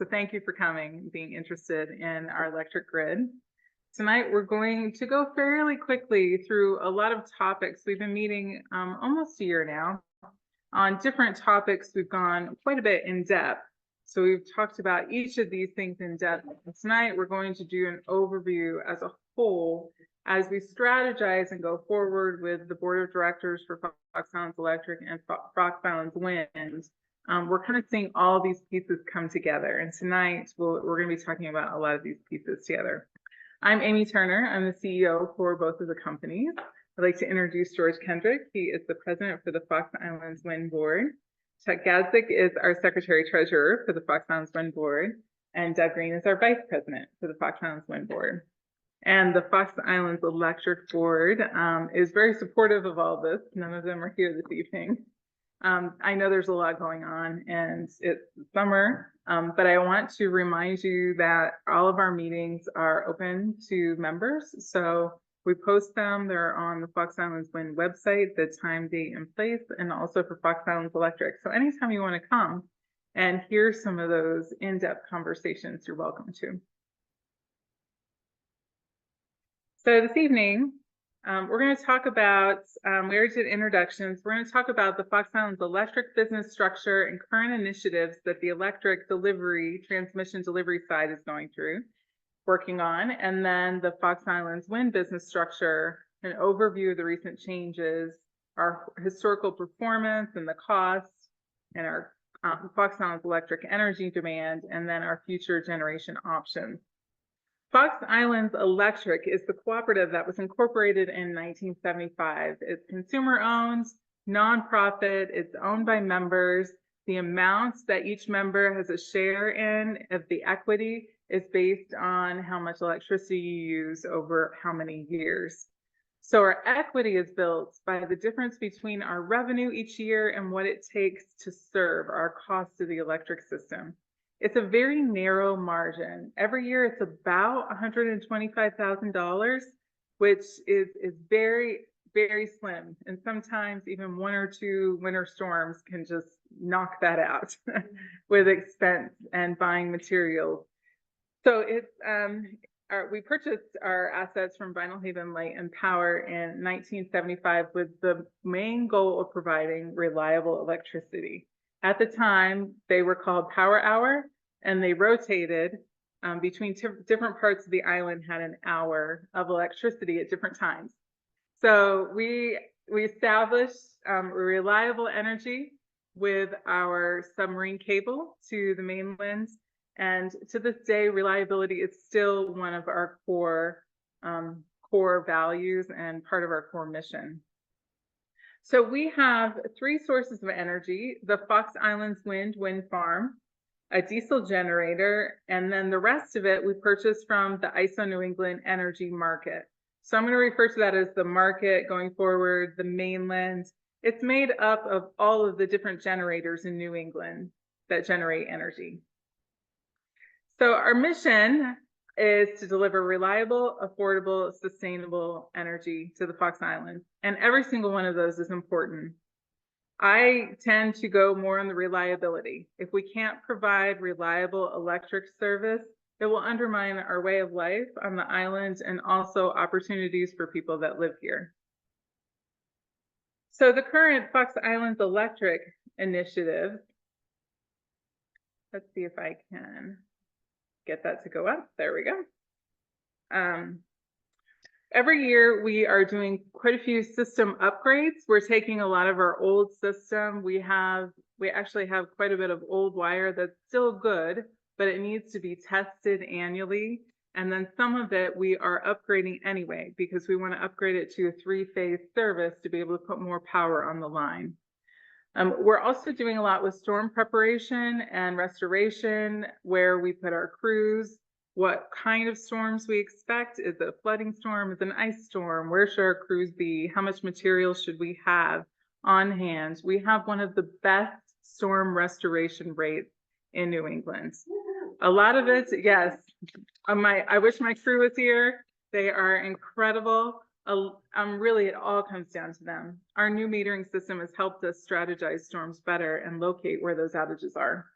So thank you for coming and being interested in our electric grid. Tonight, we're going to go fairly quickly through a lot of topics. We've been meeting almost a year now on different topics. We've gone quite a bit in depth. So we've talked about each of these things in depth. And tonight, we're going to do an overview as a whole as we strategize and go forward with the board of directors for Fox Islands Electric and Fox Islands Wind. We're kind of seeing all these pieces come together. And tonight, we're going to be talking about a lot of these pieces together. I'm Amy Turner. I'm the CEO for both of the companies. I'd like to introduce George Kendrick. He is the president for the Fox Islands Wind Board. Chuck Gadzik is our secretary treasurer for the Fox Islands Wind Board. And Doug Green is our vice president for the Fox Islands Wind Board. And the Fox Islands Electric Board is very supportive of all this. None of them are here this evening. I know there's a lot going on and it's summer, but I want to remind you that all of our meetings are open to members. So we post them. They're on the Fox Islands Wind website, the time, date, and place, and also for Fox Islands Electric. So anytime you want to come and hear some of those in-depth conversations, you're welcome to. So this evening, we're going to talk about, we already did introductions. We're going to talk about the Fox Islands electric business structure and current initiatives that the electric transmission delivery side is working on. And then the Fox Islands wind business structure, an overview of the recent changes, our historical performance and the costs, and our Fox Islands electric energy demand, and then our future generation options. Fox Islands Electric is the cooperative that was incorporated in 1975. It's consumer-owned, nonprofit, it's owned by members. The amounts that each member has a share in of the equity is based on how much electricity you use over how many years. So our equity is built by the difference between our revenue each year and what it takes to serve our cost of the electric system. It's a very narrow margin. Every year it's about $125,000, which is very, very slim. And sometimes even one or two winter storms can just knock that out with expense and buying materials. So it's we purchased our assets from Vinyl Haven Light and Power in 1975 with the main goal of providing reliable electricity. At the time, they were called Power Hour, and they rotated between different parts of the island, had an hour of electricity at different times. So we established reliable energy with our submarine cable to the mainland. And to this day, reliability is still one of our core values and part of our core mission. So we have three sources of energy: the Fox Islands wind farm, a diesel generator, and then the rest of it we purchased from the ISO New England energy market. So I'm going to refer to that as the market going forward, the mainland. It's made up of all of the different generators in New England that generate energy. So our mission is to deliver reliable, affordable, sustainable energy to the Fox Islands. And every single one of those is important. I tend to go more on the reliability. If we can't provide reliable electric service, it will undermine our way of life on the island and also opportunities for people that live here. So the current Fox Islands Electric initiative, let's see if I can get that to go up. There we go. Every year we are doing quite a few system upgrades. We're taking a lot of our old system. We actually have quite a bit of old wire that's still good, but it needs to be tested annually. And then some of it we are upgrading anyway, because we want to upgrade it to a 3-phase service to be able to put more power on the line. We're also doing a lot with storm preparation and restoration, where we put our crews, what kind of storms we expect. Is it a flooding storm? Is it an ice storm? Where should our crews be? How much material should we have on hand? We have one of the best storm restoration rates in New England. A lot of it, yes. I wish my crew was here. They are incredible. Really, it all comes down to them. Our new metering system has helped us strategize storms better and locate where those outages are.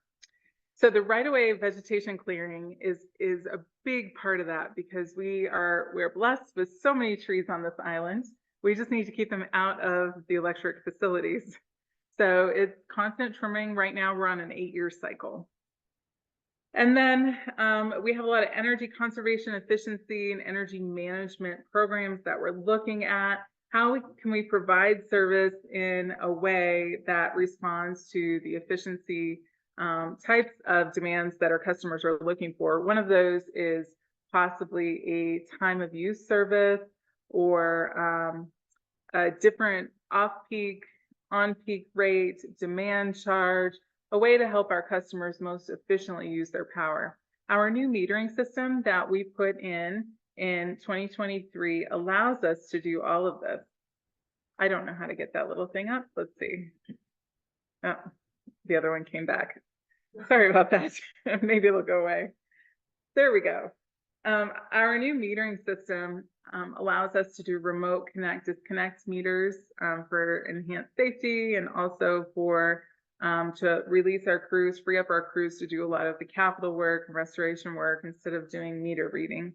So the right-of-way vegetation clearing is a big part of that because we're blessed with so many trees on this island. We just need to keep them out of the electric facilities. So it's constant trimming. Right now we're on an 8-year cycle. And then we have a lot of energy conservation, efficiency, and energy management programs that we're looking at. How can we provide service in a way that responds to the efficiency types of demands that our customers are looking for? One of those is possibly a time of use service or a different off-peak, on-peak rate, demand charge, a way to help our customers most efficiently use their power. Our new metering system that we put in 2023 allows us to do all of this. I don't know how to get that little thing up. Let's see. Oh, the other one came back. Sorry about that. Maybe it'll go away. There we go. Our new metering system allows us to do remote connect disconnect meters for enhanced safety and also for to release our crews, free up our crews to do a lot of the capital work and restoration work instead of doing meter reading.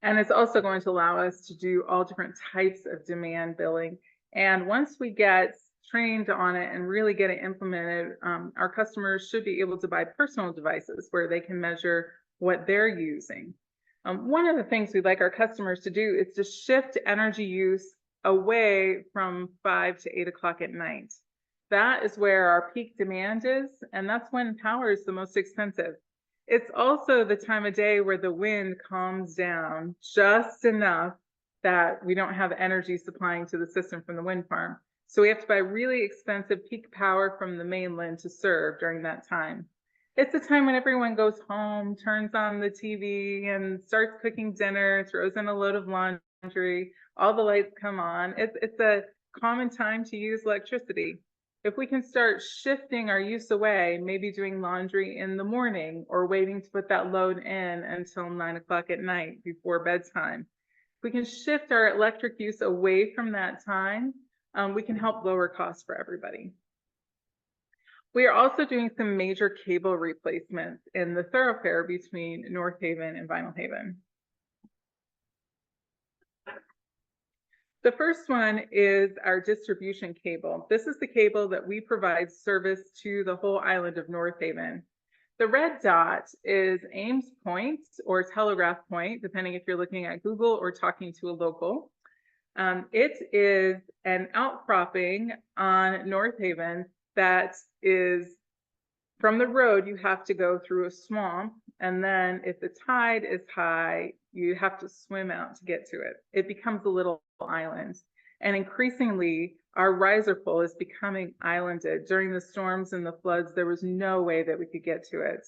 And it's also going to allow us to do all different types of demand billing. And once we get trained on it and really get it implemented, our customers should be able to buy personal devices where they can measure what they're using. One of the things we'd like our customers to do is to shift energy use away from 5 to 8 o'clock at night. That is where our peak demand is, and that's when power is the most expensive. It's also the time of day where the wind calms down just enough that we don't have energy supplying to the system from the wind farm. So we have to buy really expensive peak power from the mainland to serve during that time. It's the time when everyone goes home, turns on the TV and starts cooking dinner, throws in a load of laundry, all the lights come on. It's a common time to use electricity. If we can start shifting our use away, maybe doing laundry in the morning or waiting to put that load in until 9 o'clock at night before bedtime, if we can shift our electric use away from that time, we can help lower costs for everybody. We are also doing some major cable replacements in the thoroughfare between North Haven and Vinyl Haven. The first one is our distribution cable. This is the cable that we provide service to the whole island of North Haven. The red dot is Ames Point or Telegraph Point, depending if you're looking at Google or talking to a local. It is an outcropping on North Haven that is from the road. You have to go through a swamp, and then if the tide is high, you have to swim out to get to it. It becomes a little island, and increasingly our riser pole is becoming islanded. During the storms and the floods, there was no way that we could get to it.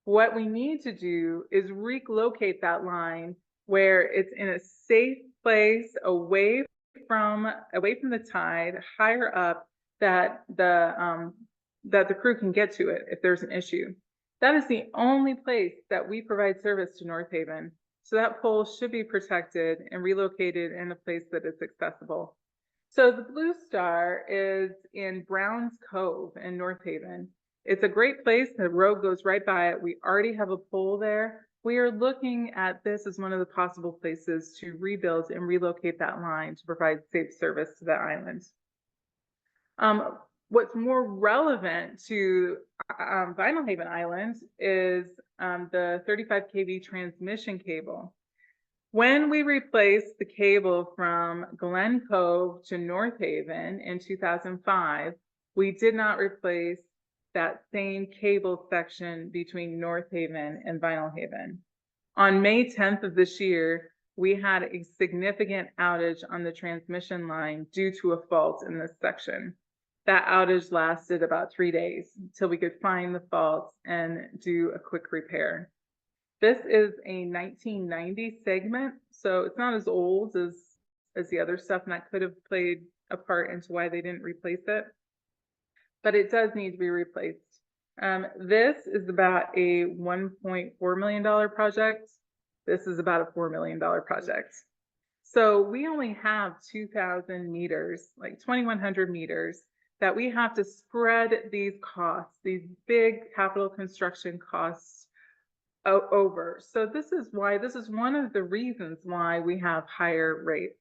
What we need to do is relocate that line where it's in a safe place away from the tide, higher up, that the crew can get to it if there's an issue. That is the only place that we provide service to North Haven. So that pole should be protected and relocated in a place that is accessible. So the blue star is in Browns Cove in North Haven. It's a great place. The road goes right by it. We already have a pole there. We are looking at this as one of the possible places to rebuild and relocate that line to provide safe service to the island. What's more relevant to Vinyl Haven Island is the 35 kV transmission cable. When we replaced the cable from Glen Cove to North Haven in 2005, we did not replace that same cable section between North Haven and Vinyl Haven. On May 10th of this year, we had a significant outage on the transmission line due to a fault in this section. That outage lasted about 3 days until we could find the fault and do a quick repair. This is a 1990 segment, so it's not as old as the other stuff, and that could have played a part into why they didn't replace it. But it does need to be replaced. This is about a $1.4 million project. This is about a $4 million project. So we only have 2,000 meters, like 2,100 meters, that we have to spread these costs, these big capital construction costs over. So this is one of the reasons why we have higher rates.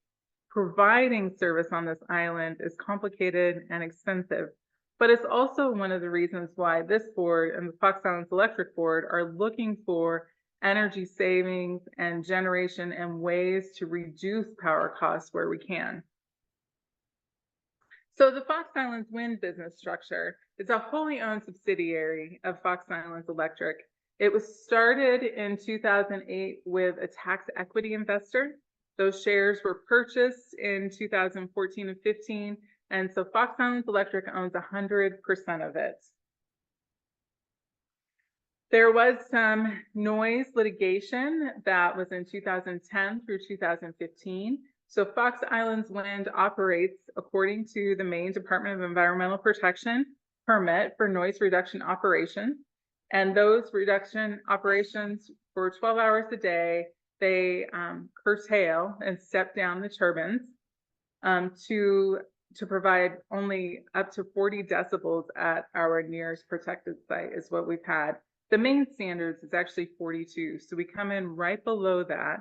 Providing service on this island is complicated and expensive, but it's also one of the reasons why this board and the Fox Islands Electric Board are looking for energy savings and generation and ways to reduce power costs where we can. So the Fox Islands Wind business structure is a wholly owned subsidiary of Fox Islands Electric. It was started in 2008 with a tax equity investor. Those shares were purchased in 2014 and 15, and so Fox Islands Electric owns 100% of it. There was some noise litigation that was in 2010 through 2015. So Fox Islands Wind operates according to the Maine Department of Environmental Protection permit for noise reduction operations. And those reduction operations for 12 hours a day, they curtail and step down the turbines to provide only up to 40 decibels at our nearest protected site is what we've had. The main standards is actually 42, so we come in right below that,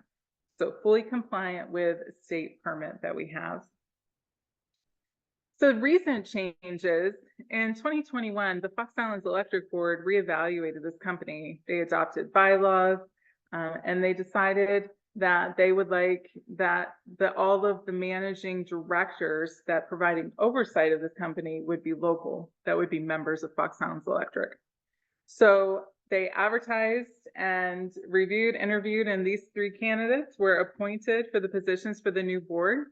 so fully compliant with a state permit that we have. So recent changes, in 2021, the Fox Islands Electric Board reevaluated this company. They adopted bylaws, and they decided that they would like that all of the managing directors that providing oversight of this company would be local, that would be members of Fox Islands Electric. So they advertised and reviewed, interviewed, and these 3 candidates were appointed for the positions for the new board.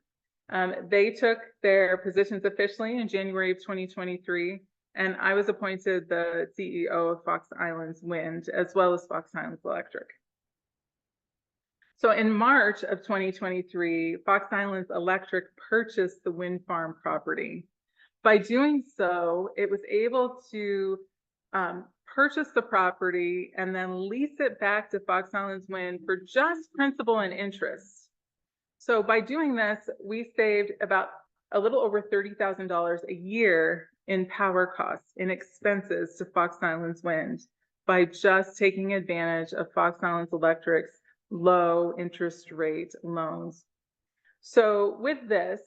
They took their positions officially in January of 2023, and I was appointed the CEO of Fox Islands Wind, as well as Fox Islands Electric. So in March of 2023, Fox Islands Electric purchased the wind farm property. By doing so, it was able to purchase the property and then lease it back to Fox Islands Wind for just principal and interest. So by doing this, we saved about a little over $30,000 a year in power costs, in expenses to Fox Islands Wind by just taking advantage of Fox Islands Electric's low interest rate loans. So with this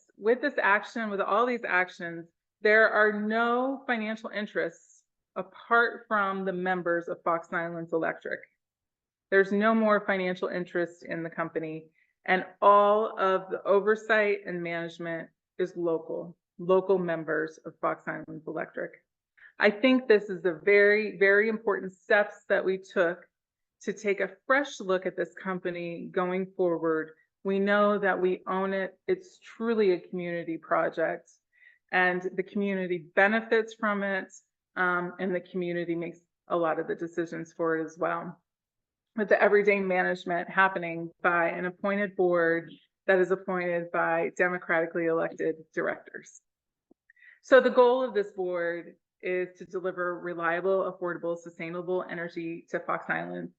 action, with all these actions, there are no financial interests apart from the members of Fox Islands Electric. There's no more financial interest in the company, and all of the oversight and management is local members of Fox Islands Electric. I think this is a very, very important steps that we took to take a fresh look at this company going forward. We know that we own it. It's truly a community project, and the community benefits from it, and the community makes a lot of the decisions for it as well, with the everyday management happening by an appointed board that is appointed by democratically elected directors. So the goal of this board is to deliver reliable, affordable, sustainable energy to Fox Islands.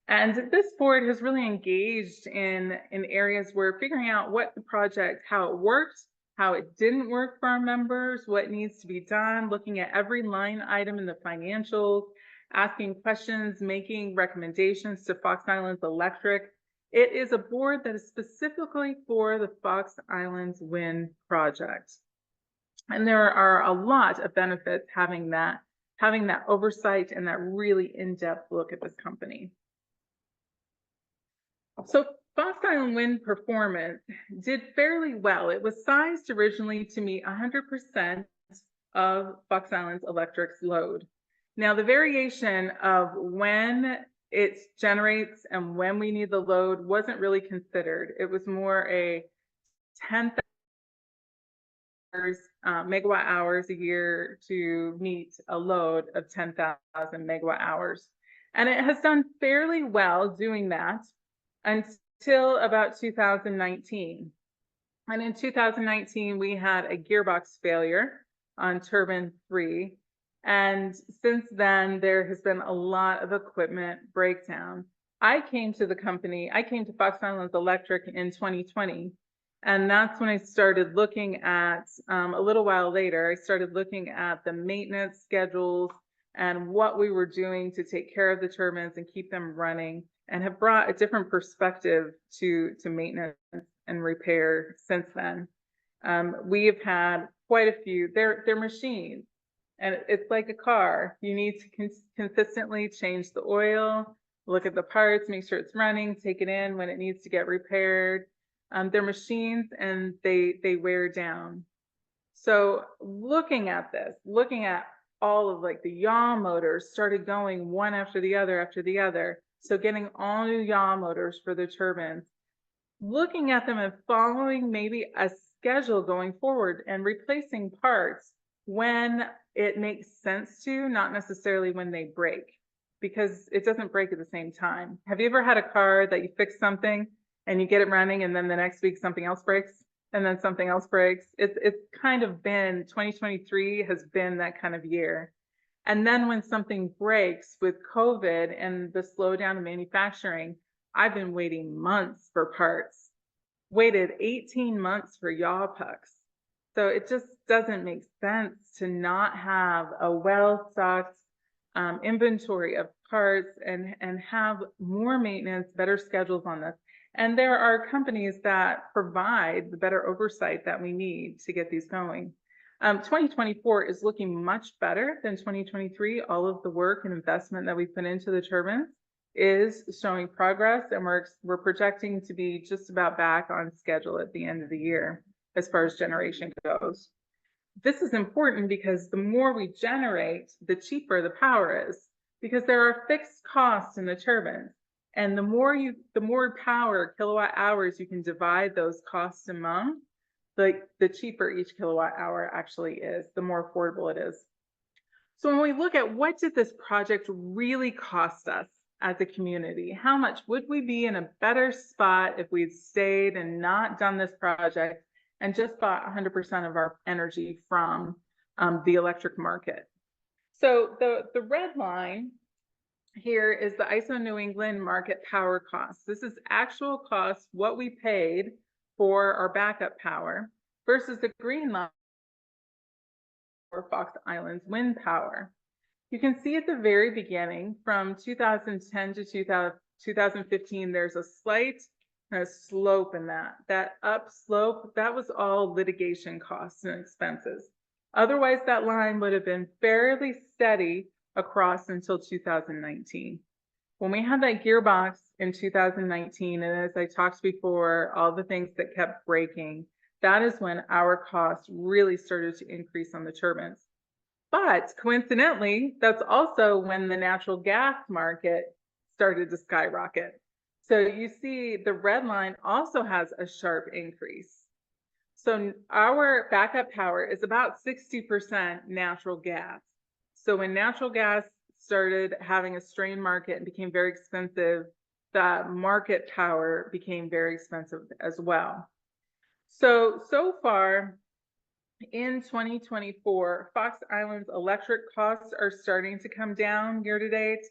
And this board has really engaged in areas where figuring out what the project, how it worked, how it didn't work for our members, what needs to be done, looking at every line item in the financials, asking questions, making recommendations to Fox Islands Electric. It is a board that is specifically for the Fox Islands Wind project. And there are a lot of benefits having that oversight and that really in-depth look at this company. So Fox Island Wind performance did fairly well. It was sized originally to meet 100% of Fox Islands Electric's load. Now, the variation of when it generates and when we need the load wasn't really considered. It was more a 10,000 megawatt hours a year to meet a load of 10,000 megawatt hours. And it has done fairly well doing that until about 2019. And in 2019, we had a gearbox failure on turbine 3. And since then, there has been a lot of equipment breakdown. I came to Fox Islands Electric in 2020, And that's when I started looking at, a little while later, I started looking at the maintenance schedules and what we were doing to take care of the turbines and keep them running, and have brought a different perspective to maintenance and repair since then. We have had quite a few, they're machines, and it's like a car. You need to consistently change the oil, look at the parts, make sure it's running, take it in when it needs to get repaired. They're machines and they wear down. So looking at this, looking at all of like the yaw motors started going one after the other after the other. So getting all new yaw motors for the turbines, looking at them and following maybe a schedule going forward and replacing parts when it makes sense to, not necessarily when they break, because it doesn't break at the same time. Have you ever had a car that you fix something and you get it running and then the next week something else breaks and then something else breaks? It's kind of been, 2023 has been that kind of year. And then when something breaks with COVID and the slowdown in manufacturing, I've been waiting months for parts, waited 18 months for yaw pucks. So it just doesn't make sense to not have a well-stocked inventory of parts and have more maintenance, better schedules on this. And there are companies that provide the better oversight that we need to get these going. 2024 is looking much better than 2023. All of the work and investment that we put into the turbines is showing progress, and we're projecting to be just about back on schedule at the end of the year as far as generation goes. This is important because the more we generate, the cheaper the power is, because there are fixed costs in the turbines. And the more power, kilowatt hours you can divide those costs among, the cheaper each kilowatt hour actually is, the more affordable it is. So when we look at what did this project really cost us as a community, how much would we be in a better spot if we'd stayed and not done this project and just bought 100% of our energy from the electric market? So the red line here is the ISO New England market power cost. This is actual cost, what we paid for our backup power, versus the green line for Fox Islands wind power. You can see at the very beginning, from 2010 to 2015, there's a slight slope in that. That up slope, that was all litigation costs and expenses. Otherwise, that line would have been fairly steady across until 2019. When we had that gearbox in 2019, and as I talked before, all the things that kept breaking, that is when our costs really started to increase on the turbines. But coincidentally, that's also when the natural gas market started to skyrocket. So you see the red line also has a sharp increase. So our backup power is about 60% natural gas. So when natural gas started having a strained market and became very expensive, the market power became very expensive as well. So far in 2024, Fox Island's electric costs are starting to come down year to date.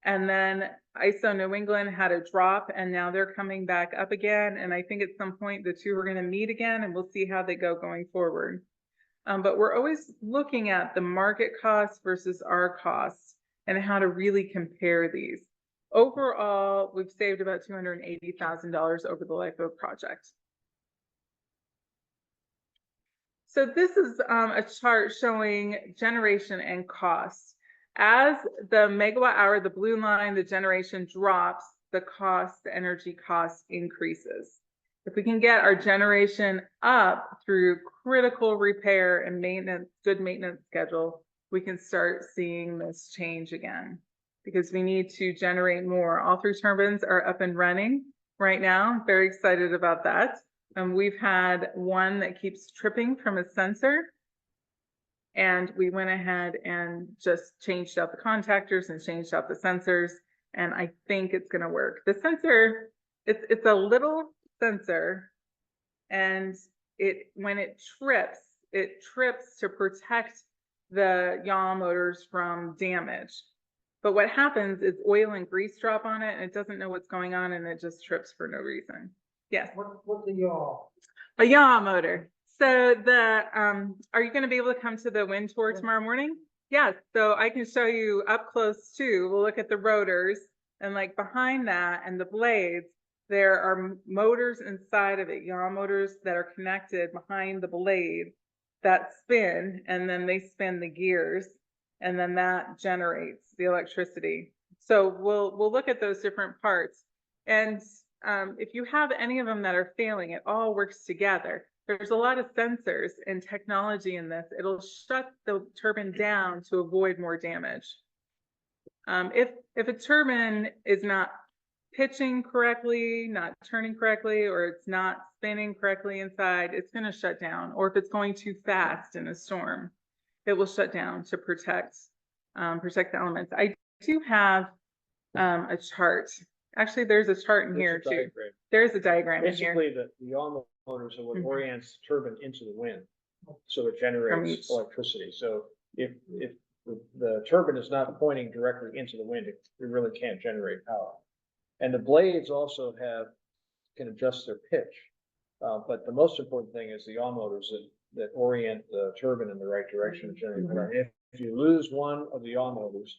And then ISO New England had a drop, and now they're coming back up again. And I think at some point the two are going to meet again, and we'll see how they go going forward. But we're always looking at the market costs versus our costs and how to really compare these. Overall, we've saved about $280,000 over the life of the project. So this is a chart showing generation and cost. As the megawatt hour, the blue line, the generation drops, the cost, the energy cost increases. If we can get our generation up through critical repair and maintenance, good maintenance schedule, we can start seeing this change again, because we need to generate more. All three turbines are up and running right now. Very excited about that. We've had one that keeps tripping from a sensor, and we went ahead and just changed out the contactors and changed out the sensors, and I think it's going to work. The sensor, it's a little sensor, and when it trips to protect the yaw motors from damage. But what happens is oil and grease drop on it, and it doesn't know what's going on, and it just trips for no reason. Yes. What's the yaw? A yaw motor. So are you going to be able to come to the wind tour tomorrow morning? Yes. So I can show you up close too. We'll look at the rotors, and like behind that and the blades, there are motors inside of it, yaw motors that are connected behind the blade that spin, and then they spin the gears, and then that generates the electricity. So we'll look at those different parts. And if you have any of them that are failing, it all works together. There's a lot of sensors and technology in this. It'll shut the turbine down to avoid more damage. If a turbine is not pitching correctly, not turning correctly, or it's not spinning correctly inside, it's going to shut down. Or if it's going too fast in a storm, it will shut down to protect the elements. I do have a chart. Actually, there's a chart in here too. There's a diagram in here. Basically, the yaw motors are what orients the turbine into the wind, so it generates electricity. So if the turbine is not pointing directly into the wind, it really can't generate power. And the blades also can adjust their pitch. But the most important thing is the yaw motors that orient the turbine in the right direction to generate power. If you lose one of the yaw motors,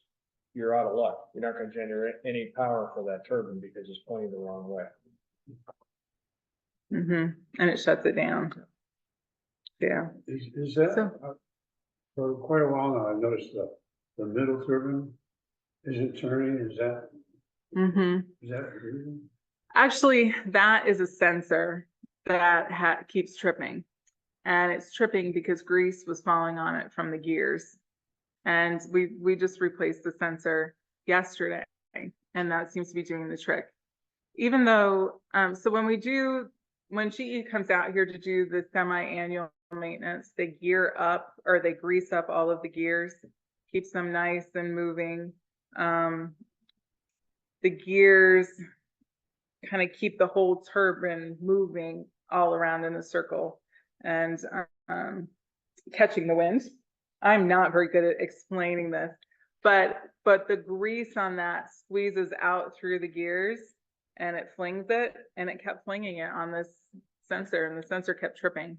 you're out of luck. You're not going to generate any power for that turbine because it's pointing the wrong way. And it shuts it down. Yeah. Is that for quite a while now? I've noticed the middle turbine isn't turning. Is that is that the reason? Actually, that is a sensor that keeps tripping, and it's tripping because grease was falling on it from the gears. And we just replaced the sensor yesterday, and that seems to be doing the trick. Even though, so when GE comes out here to do the semi-annual maintenance, they gear up, or they grease up all of the gears, keeps them nice and moving. The gears kind of keep the whole turbine moving all around in a circle and catching the wind. I'm not very good at explaining this, but the grease on that squeezes out through the gears and it flings it, and it kept flinging it on this sensor, and the sensor kept tripping.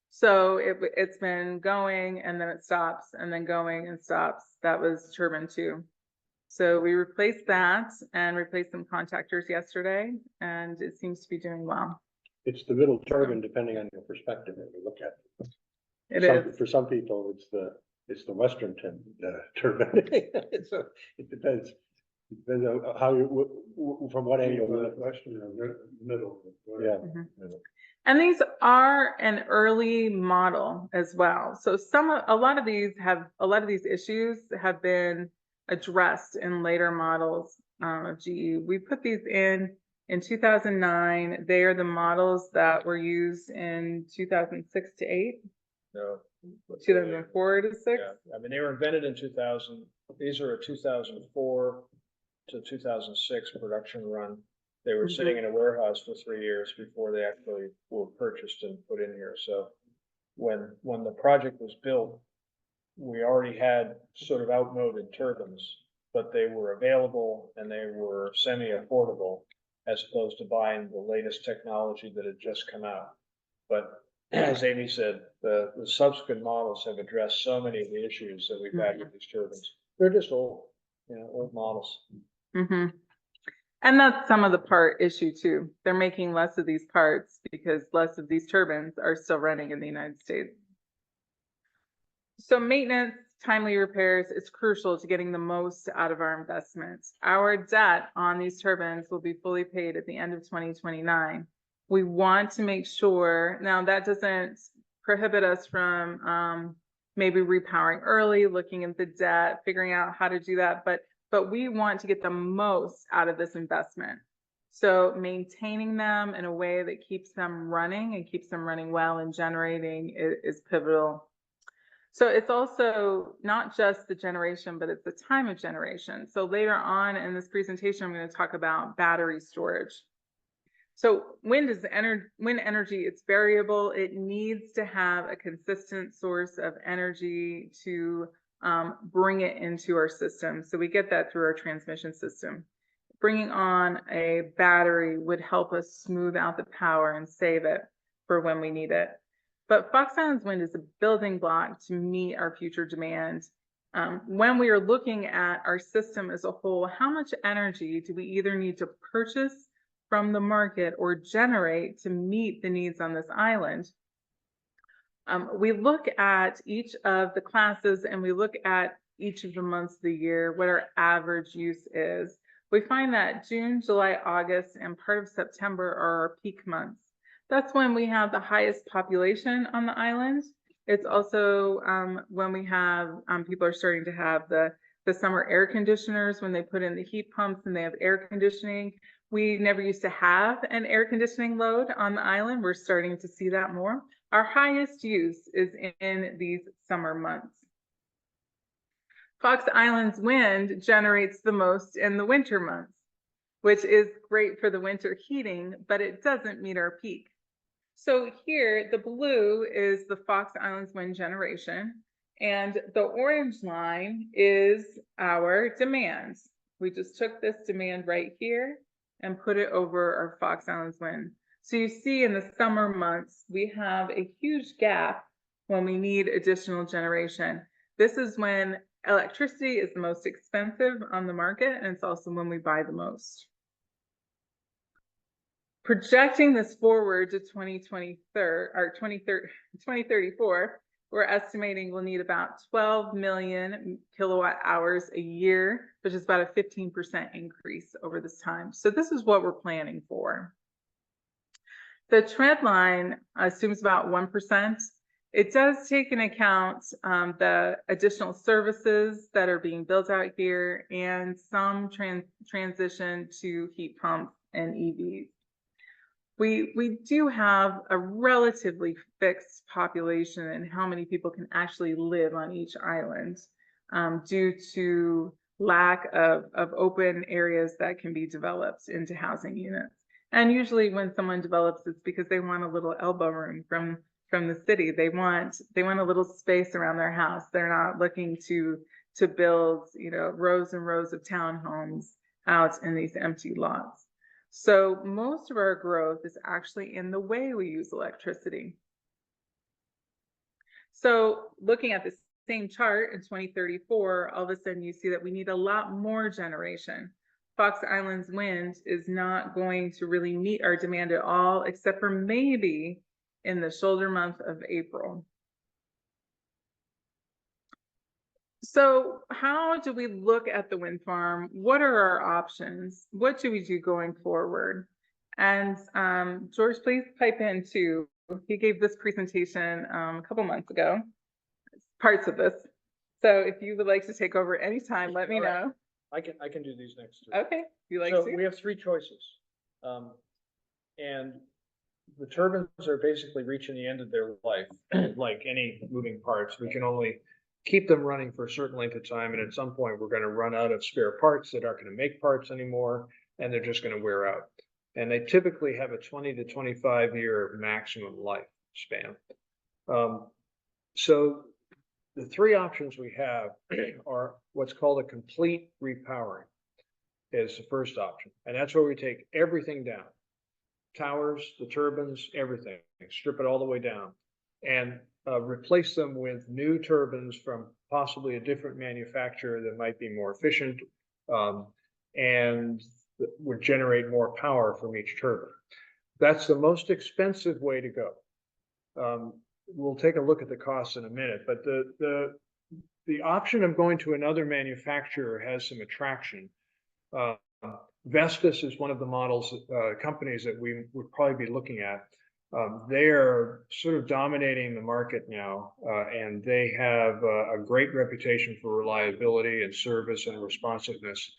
So it's been going, and then it stops, and then going and stops. That was turbine 2. So we replaced that and replaced some contactors yesterday, and it seems to be doing well. It's the middle turbine, depending on your perspective that you look at it. It is. For some people, it's the western turbine. It depends. It depends on how you, from what angle. Western or middle. Yeah. And these are an early model as well. So a lot of these issues have been addressed in later models of GE. We put these in 2009. They are the models that were used in 2006 to 8. No. 2004 to 6. Yeah. I mean, they were invented in 2000. These are a 2004 to 2006 production run. They were sitting in a warehouse for 3 years before they actually were purchased and put in here. So when the project was built, we already had sort of outmoded turbines, but they were available and they were semi-affordable as opposed to buying the latest technology that had just come out. But as Amy said, the subsequent models have addressed so many of the issues that we've had with these turbines. They're just old models. And that's some of the part issue too. They're making less of these parts because less of these turbines are still running in the United States. So maintenance, timely repairs is crucial to getting the most out of our investments. Our debt on these turbines will be fully paid at the end of 2029. We want to make sure, now that doesn't prohibit us from maybe repowering early, looking at the debt, figuring out how to do that, but we want to get the most out of this investment. So maintaining them in a way that keeps them running and keeps them running well and generating is pivotal. So it's also not just the generation, but it's the time of generation. So later on in this presentation, I'm going to talk about battery storage. So wind energy, it's variable. It needs to have a consistent source of energy to bring it into our system. So we get that through our transmission system. Bringing on a battery would help us smooth out the power and save it. for when we need it. But Fox Islands Wind is a building block to meet our future demand. When we are looking at our system as a whole, how much energy do we either need to purchase from the market or generate to meet the needs on this island? We look at each of the classes and we look at each of the months of the year, what our average use is. We find that June, July, August, and part of September are our peak months. That's when we have the highest population on the island. It's also when we have people are starting to have the summer air conditioners, when they put in the heat pumps and they have air conditioning. We never used to have an air conditioning load on the island. We're starting to see that more. Our highest use is in these summer months. Fox Islands Wind generates the most in the winter months, which is great for the winter heating, but it doesn't meet our peak. So here, the blue is the Fox Islands Wind generation, and the orange line is our demand. We just took this demand right here and put it over our Fox Islands Wind. So you see in the summer months, we have a huge gap when we need additional generation. This is when electricity is the most expensive on the market, and it's also when we buy the most. Projecting this forward to 2034, we're estimating we'll need about 12 million kilowatt hours a year, which is about a 15% increase over this time. So this is what we're planning for. The trend line assumes about 1%. It does take into account the additional services that are being built out here and some transition to heat pumps and EVs. We do have a relatively fixed population in how many people can actually live on each island due to lack of open areas that can be developed into housing units. And usually when someone develops, it's because they want a little elbow room from the city. They want a little space around their house. They're not looking to build, rows and rows of townhomes out in these empty lots. So most of our growth is actually in the way we use electricity. So looking at the same chart in 2034, all of a sudden you see that we need a lot more generation. Fox Islands Wind is not going to really meet our demand at all, except for maybe in the shoulder month of April. So how do we look at the wind farm? What are our options? What do we do going forward? And George, please pipe in too. He gave this presentation a couple months ago, parts of this. So if you would like to take over anytime, let me know. I can do these next two. Okay, you like So to? we have three choices. And the turbines are basically reaching the end of their life. Like any moving parts, we can only keep them running for a certain length of time, and at some point we're going to run out of spare parts that aren't going to make parts anymore, and they're just going to wear out. And they typically have a 20 to 25 year maximum lifespan. So the three options we have are what's called a complete repowering is the first option, and that's where we take everything down. Towers, the turbines, everything, strip it all the way down, and replace them with new turbines from possibly a different manufacturer that might be more efficient and would generate more power from each turbine. That's the most expensive way to go. We'll take a look at the costs in a minute, but the option of going to another manufacturer has some attraction. Vestas is one of the models, companies that we would probably be looking at. They're sort of dominating the market now, and they have a great reputation for reliability and service and responsiveness.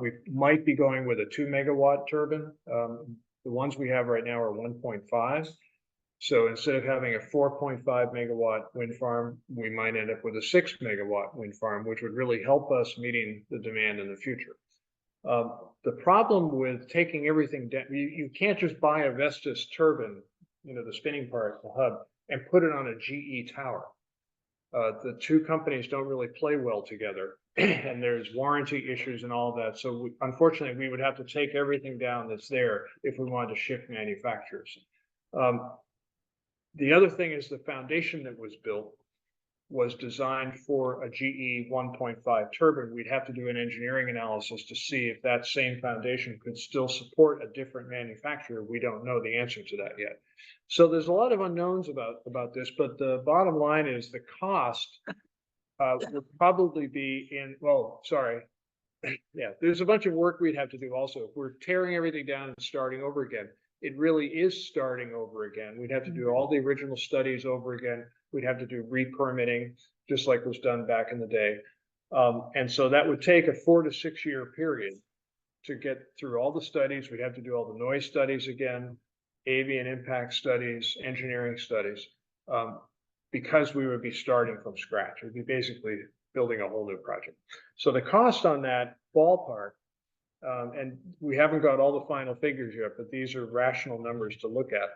We might be going with a 2 megawatt turbine. The ones we have right now are 1.5. So instead of having a 4.5 megawatt wind farm, we might end up with a 6 megawatt wind farm, which would really help us meeting the demand in the future. The problem with taking everything down, you can't just buy a Vestas turbine, the spinning part, the hub, and put it on a GE tower. The two companies don't really play well together, and there's warranty issues and all of that. So unfortunately, we would have to take everything down that's there if we wanted to shift manufacturers. The other thing is the foundation that was built was designed for a GE 1.5 turbine. We'd have to do an engineering analysis to see if that same foundation could still support a different manufacturer. We don't know the answer to that yet. So there's a lot of unknowns about this, but the bottom line is the cost would probably be yeah, there's a bunch of work we'd have to do also. If we're tearing everything down and starting over again, it really is starting over again. We'd have to do all the original studies over again. We'd have to do re-permitting, just like was done back in the day. And so that would take a 4 to 6 year period to get through all the studies. We'd have to do all the noise studies again, avian impact studies, engineering studies, because we would be starting from scratch. We'd be basically building a whole new project. So the cost on that ballpark, and we haven't got all the final figures yet, but these are rational numbers to look at.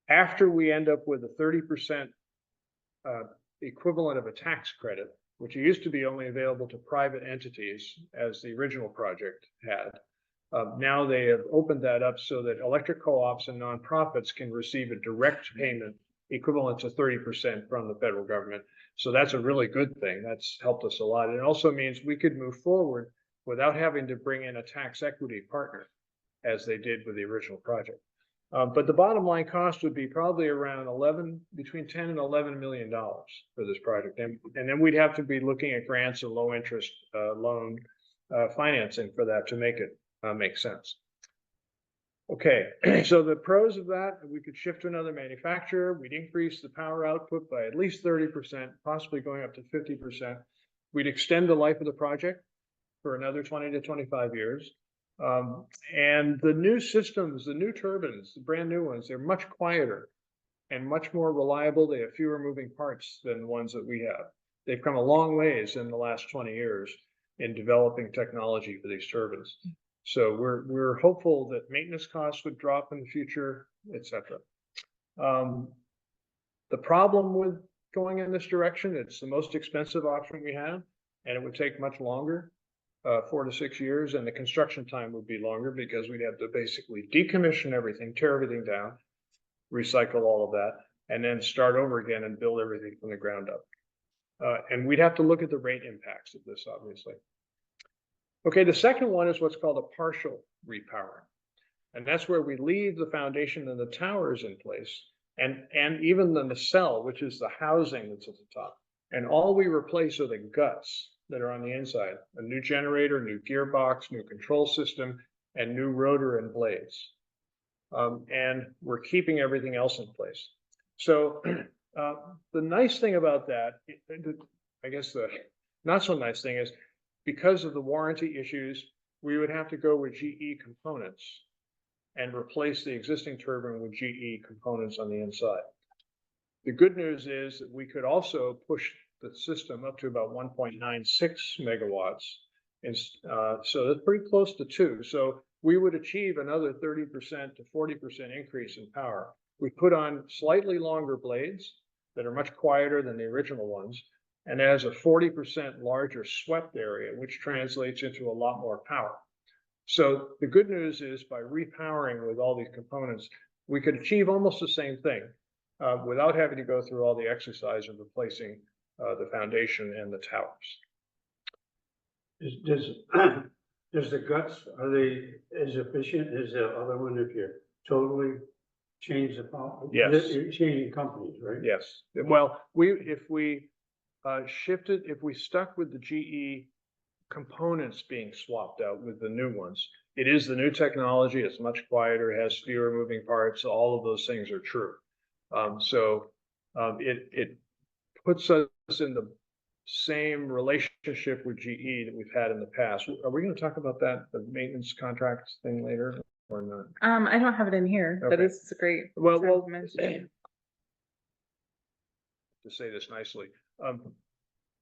After we end up with a 30% equivalent of a tax credit, which used to be only available to private entities as the original project had. Now they have opened that up so that electric co-ops and nonprofits can receive a direct payment equivalent to 30% from the federal government. So that's a really good thing. That's helped us a lot. It also means we could move forward without having to bring in a tax equity partner, as they did with the original project. But the bottom line cost would be probably around between 10 and $11 million for this project. And then we'd have to be looking at grants or low interest loan financing for that to make it make sense. Okay, so the pros of that, we could shift to another manufacturer. We'd increase the power output by at least 30%, possibly going up to 50%. We'd extend the life of the project for another 20 to 25 years. And the new systems, the new turbines, the brand new ones, they're much quieter and much more reliable. They have fewer moving parts than the ones that we have. They've come a long ways in the last 20 years in developing technology for these turbines. So we're hopeful that maintenance costs would drop in the future, etc. The problem with going in this direction, it's the most expensive option we have, and it would take much longer. 4 to 6 years, and the construction time would be longer because we'd have to basically decommission everything, tear everything down, recycle all of that, and then start over again and build everything from the ground up. And we'd have to look at the rate impacts of this, obviously. Okay, the second one is what's called a partial repowering. And that's where we leave the foundation and the towers in place, and even the nacelle, which is the housing that's at the top. And all we replace are the guts that are on the inside, a new generator, new gearbox, new control system, and new rotor and blades. And we're keeping everything else in place. So the nice thing about that, I guess the not so nice thing is, because of the warranty issues, we would have to go with GE components and replace the existing turbine with GE components on the inside. The good news is that we could also push the system up to about 1.96 megawatts. And so that's pretty close to 2. So we would achieve another 30% to 40% increase in power. We put on slightly longer blades that are much quieter than the original ones, and has a 40% larger swept area, which translates into a lot more power. So the good news is, by repowering with all these components, we could achieve almost the same thing without having to go through all the exercise of replacing the foundation and the towers. Does the guts, are they as efficient as the other one if you totally change the power? Yes. You're changing companies, right? Yes. Well, if we shifted, if we stuck with the GE components being swapped out with the new ones, it is the new technology. It's much quieter, it has fewer moving parts. All of those things are true. It puts us in the same relationship with GE that we've had in the past. Are we going to talk about that, the maintenance contract thing, later, or not? I don't have it in here, but Okay. it's great. Well, to mention. To say this nicely,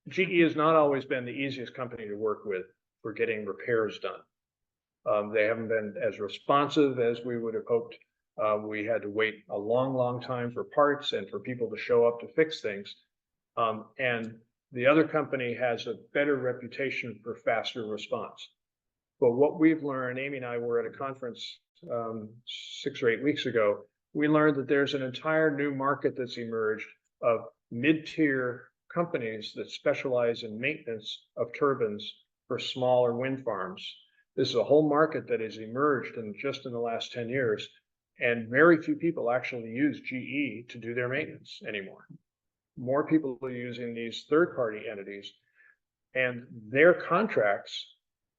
GE has not always been the easiest company to work with for getting repairs done. They haven't been as responsive as we would have hoped. We had to wait a long time for parts and for people to show up to fix things. And the other company has a better reputation for faster response. But what we've learned, Amy and I were at a conference 6 or 8 weeks ago, we learned that there's an entire new market that's emerged of mid-tier companies that specialize in maintenance of turbines for smaller wind farms. This is a whole market that has emerged just in the last 10 years, and very few people actually use GE to do their maintenance anymore. More people are using these third-party entities, and their contracts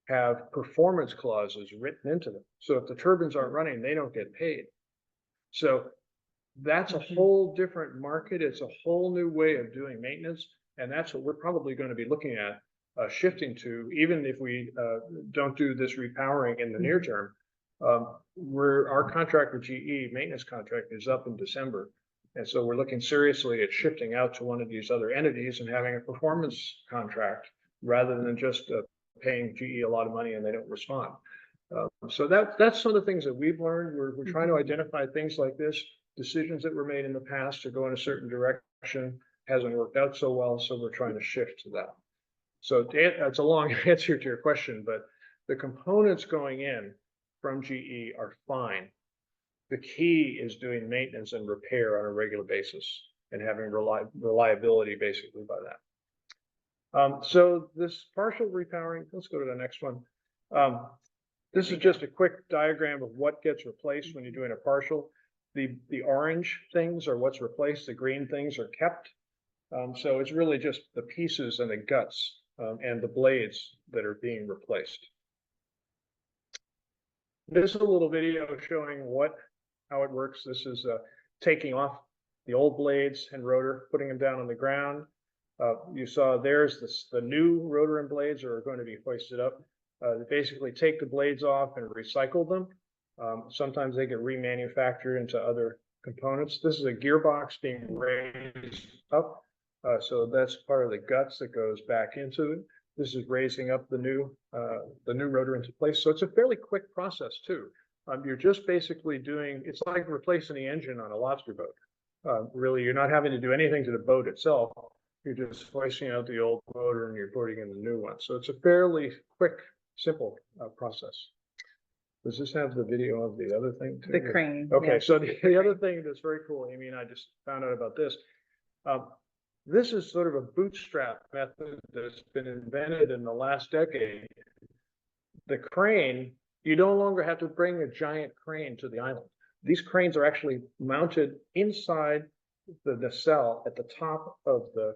have performance clauses written into them. So if the turbines aren't running, they don't get paid. So that's a whole different market. It's a whole new way of doing maintenance. And that's what we're probably going to be looking at shifting to, even if we don't do this repowering in the near term. Our contract with GE, maintenance contract, is up in December. And so we're looking seriously at shifting out to one of these other entities and having a performance contract rather than just paying GE a lot of money and they don't respond. So that's some of the things that we've learned. We're trying to identify things like this, decisions that were made in the past to go in a certain direction, hasn't worked out so well, so we're trying to shift to that. So it's a long answer to your question, but the components going in from GE are fine. The key is doing maintenance and repair on a regular basis and having reliability basically by that. So this partial repowering, let's go to the next one. This is just a quick diagram of what gets replaced when you're doing a partial. The orange things are what's replaced, the green things are kept. So it's really just the pieces and the guts and the blades that are being replaced. This is a little video showing how it works. This is taking off the old blades and rotor, putting them down on the ground. You saw there's the new rotor and blades are going to be hoisted up. They basically take the blades off and recycle them. Sometimes they get remanufactured into other components. This is a gearbox being raised up. So that's part of the guts that goes back into it. This is raising up the new rotor into place. So it's a fairly quick process too. You're just basically it's like replacing the engine on a lobster boat. Really, you're not having to do anything to the boat itself. You're just hoisting out the old motor and you're putting in the new one. So it's a fairly quick, simple process. Does this have the video of the other thing too? The crane. Okay, yeah. so the other thing that's very cool, Amy and I just found out about this. This is sort of a bootstrap method that's been invented in the last decade. The crane, you no longer have to bring a giant crane to the island. These cranes are actually mounted inside the nacelle at the top of the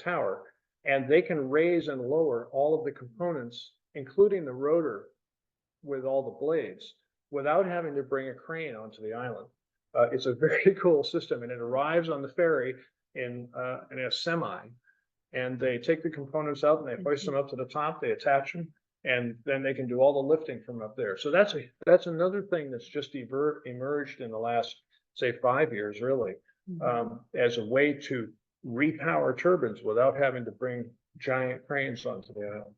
tower, and they can raise and lower all of the components, including the rotor with all the blades, without having to bring a crane onto the island. It's a very cool system, and it arrives on the ferry in a semi, and they take the components out and they hoist them up to the top, they attach them, and then they can do all the lifting from up there. So that's another thing that's just emerged in the last, say, 5 years, really, as a way to repower turbines without having to bring giant cranes onto the island.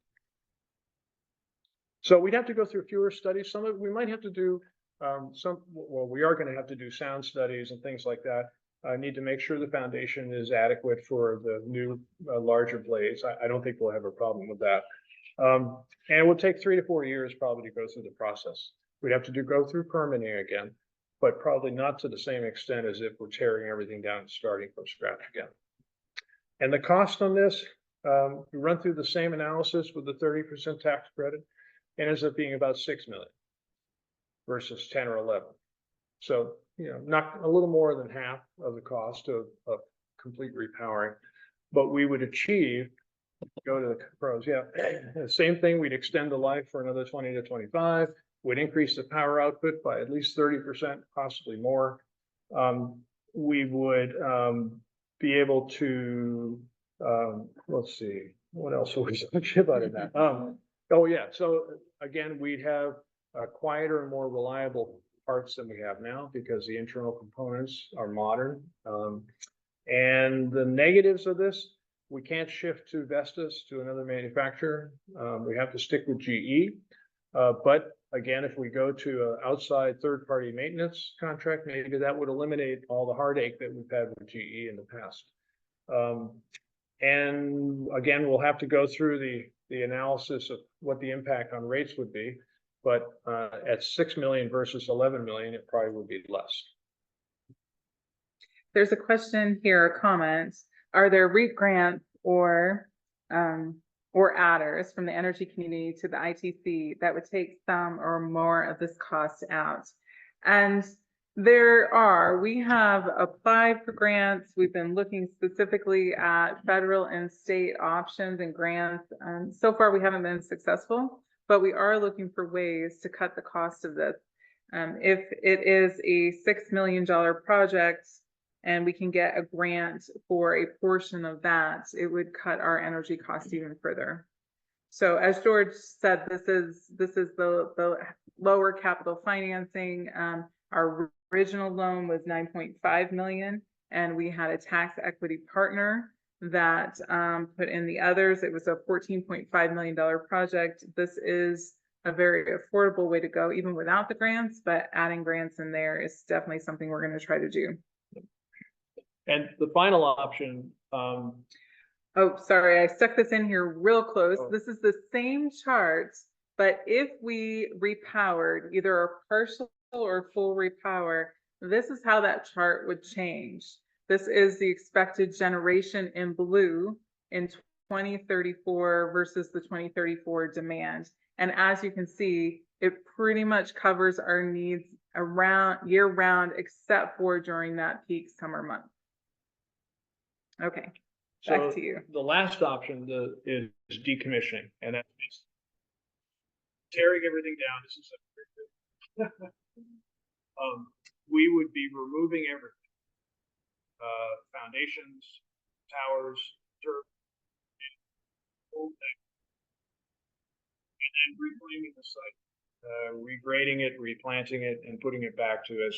So we'd have to go through fewer studies. Some of we might have to do we are going to have to do sound studies and things like that. I need to make sure the foundation is adequate for the new larger blades. I don't think we'll have a problem with that. And it will take 3 to 4 years probably to go through the process. We'd have to go through permitting again, but probably not to the same extent as if we're tearing everything down and starting from scratch again. And the cost on this, we run through the same analysis with the 30% tax credit, and ends up being about $6 million versus 10 or 11. So, not a little more than half of the cost of complete repowering, but we would achieve, go to the pros, the same thing, we'd extend the life for another 20 to 25, we'd increase the power output by at least 30%, possibly more. We would be able to, let's see, what else would we talk about in that? So again, we'd have quieter and more reliable parts than we have now because the internal components are modern. And the negatives of this, we can't shift to Vestas, to another manufacturer. We have to stick with GE. But again, if we go to an outside third-party maintenance contract, maybe that would eliminate all the heartache that we've had with GE in the past. And again, we'll have to go through the analysis of what the impact on rates would be. But at 6 million versus 11 million, it probably would be less. There's a question here, a comment. Are there REAP grants or adders from the energy community to the ITC that would take some or more of this cost out? And there are. We have applied for grants. We've been looking specifically at federal and state options and grants. So far, we haven't been successful, but we are looking for ways to cut the cost of this. If it is a $6 million project and we can get a grant for a portion of that, it would cut our energy costs even further. So as George said, this is the lower capital financing. Our original loan was 9.5 million, and we had a tax equity partner that put in the others. It was a $14.5 million project. This is a very affordable way to go, even without the grants, but adding grants in there is definitely something we're going to try to do. And the final option, oh, sorry, I stuck this in here real close. Oh. This is the same chart, but if we repowered either a partial or full repower, this is how that chart would change. This is the expected generation in blue in 2034 versus the 2034 demand. And as you can see, it pretty much covers our needs around year round, except for during that peak summer month. Okay, back so to you. the last option is decommissioning, and that's tearing everything down. This is we would be removing everything, foundations, towers, turf, and then reclaiming the site, regrading it, replanting it, and putting it back to as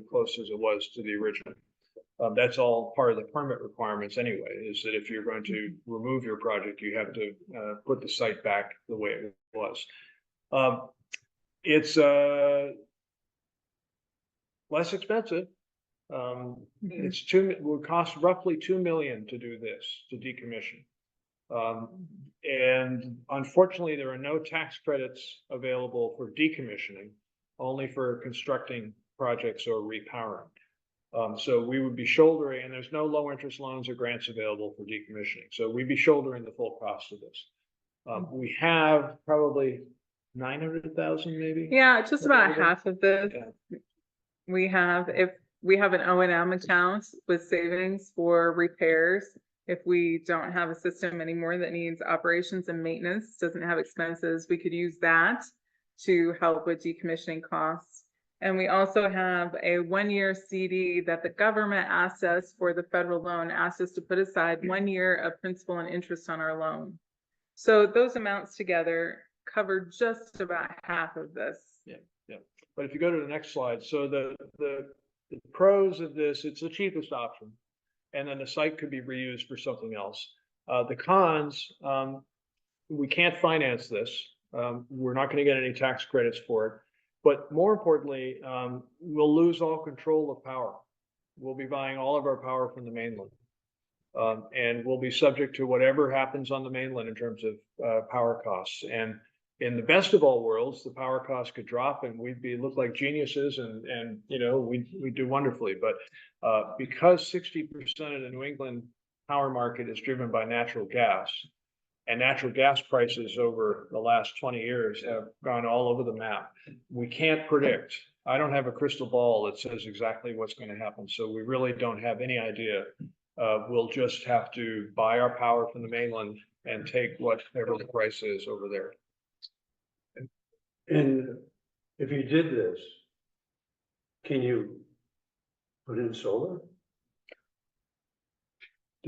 close as it was to the original. That's all part of the permit requirements anyway, is that if you're going to remove your project, you have to put the site back the way it was. It's less expensive. It would cost roughly $2 million to do this, to decommission. And unfortunately, there are no tax credits available for decommissioning, only for constructing projects or repowering. So we would be shouldering, and there's no low interest loans or grants available for decommissioning. So we'd be shouldering the full cost of this. We have probably 900,000 maybe. Yeah, just about half of this. Yeah. We have, if we have an O&M account with savings for repairs, if we don't have a system anymore that needs operations and maintenance, doesn't have expenses, we could use that to help with decommissioning costs. And we also have a 1-year CD that the government asked us for the federal loan, asked us to put aside 1 year of principal and interest on our loan. So those amounts together cover just about half of this. Yeah. But if you go to the next slide, so the pros of this, it's the cheapest option, and then the site could be reused for something else. The cons, we can't finance this. We're not going to get any tax credits for it. But more importantly, we'll lose all control of power. We'll be buying all of our power from the mainland. And we'll be subject to whatever happens on the mainland in terms of power costs. And in the best of all worlds, the power costs could drop and we'd look like geniuses and we'd do wonderfully. But because 60% of the New England power market is driven by natural gas, and natural gas prices over the last 20 years have gone all over the map, we can't predict. I don't have a crystal ball that says exactly what's going to happen. So we really don't have any idea. We'll just have to buy our power from the mainland and take whatever the price is over there. And if you did this, can you put in solar?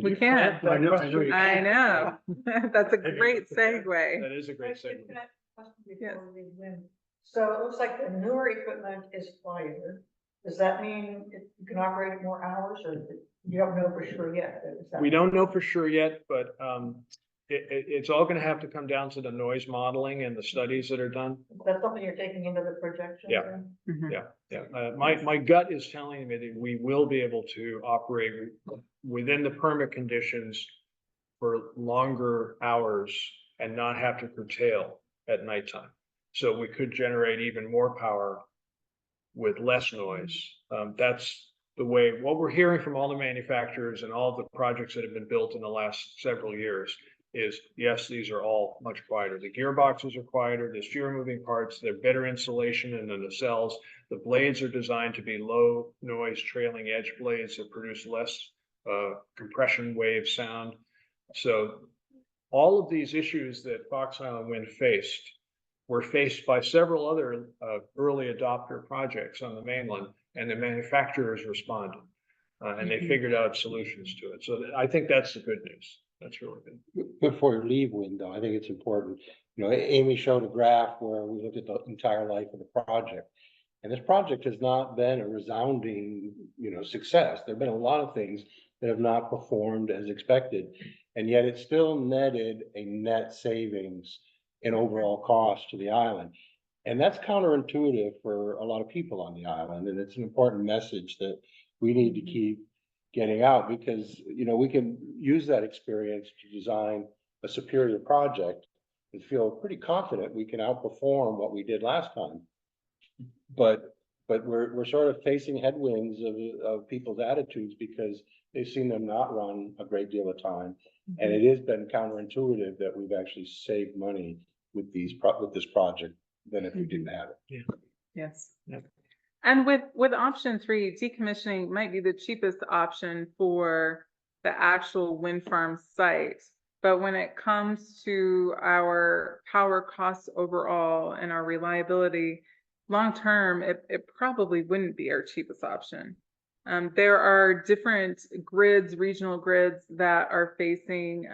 We can. I know you I can. know. That's a great segue. That is a great segment. Yes. So it looks like the newer equipment is quieter. Does that mean you can operate it more hours, or you don't know for sure yet? We don't know for sure yet, but it's all going to have to come down to the noise modeling and the studies that are done. That's something you're taking into the projection? Yeah. then? Yeah. My gut is telling me that we will be able to operate within the permit conditions for longer hours and not have to curtail at nighttime. So we could generate even more power with less noise. That's what we're hearing from all the manufacturers and all the projects that have been built in the last several years is, yes, these are all much quieter. The gearboxes are quieter, there's fewer moving parts, they're better insulation in the nacelles. The blades are designed to be low noise trailing edge blades that produce less compression wave sound. So all of these issues that Fox Island Wind faced were faced by several other early adopter projects on the mainland, and the manufacturers responded. And they figured out solutions to it. So I think that's the good news. That's really good. Before you leave wind, though, I think it's important, you know, Amy showed a graph where we looked at the entire life of the project. And this project has not been a resounding, you know, success. There've been a lot of things that have not performed as expected. And yet it still netted a net savings in overall cost to the island. And that's counterintuitive for a lot of people on the island. And it's an important message that we need to keep getting out, because, you know, we can use that experience to design a superior project and feel pretty confident we can outperform what we did last time. But we're sort of facing headwinds of people's attitudes because they've seen them not run a great deal of time. And it has been counterintuitive that we've actually saved money with this project than if we didn't have it. Yes. Yep. And with option 3, decommissioning might be the cheapest option for the actual wind farm site. But when it comes to our power costs overall and our reliability, long term, it probably wouldn't be our cheapest option. There are different grids, regional grids, that are facing,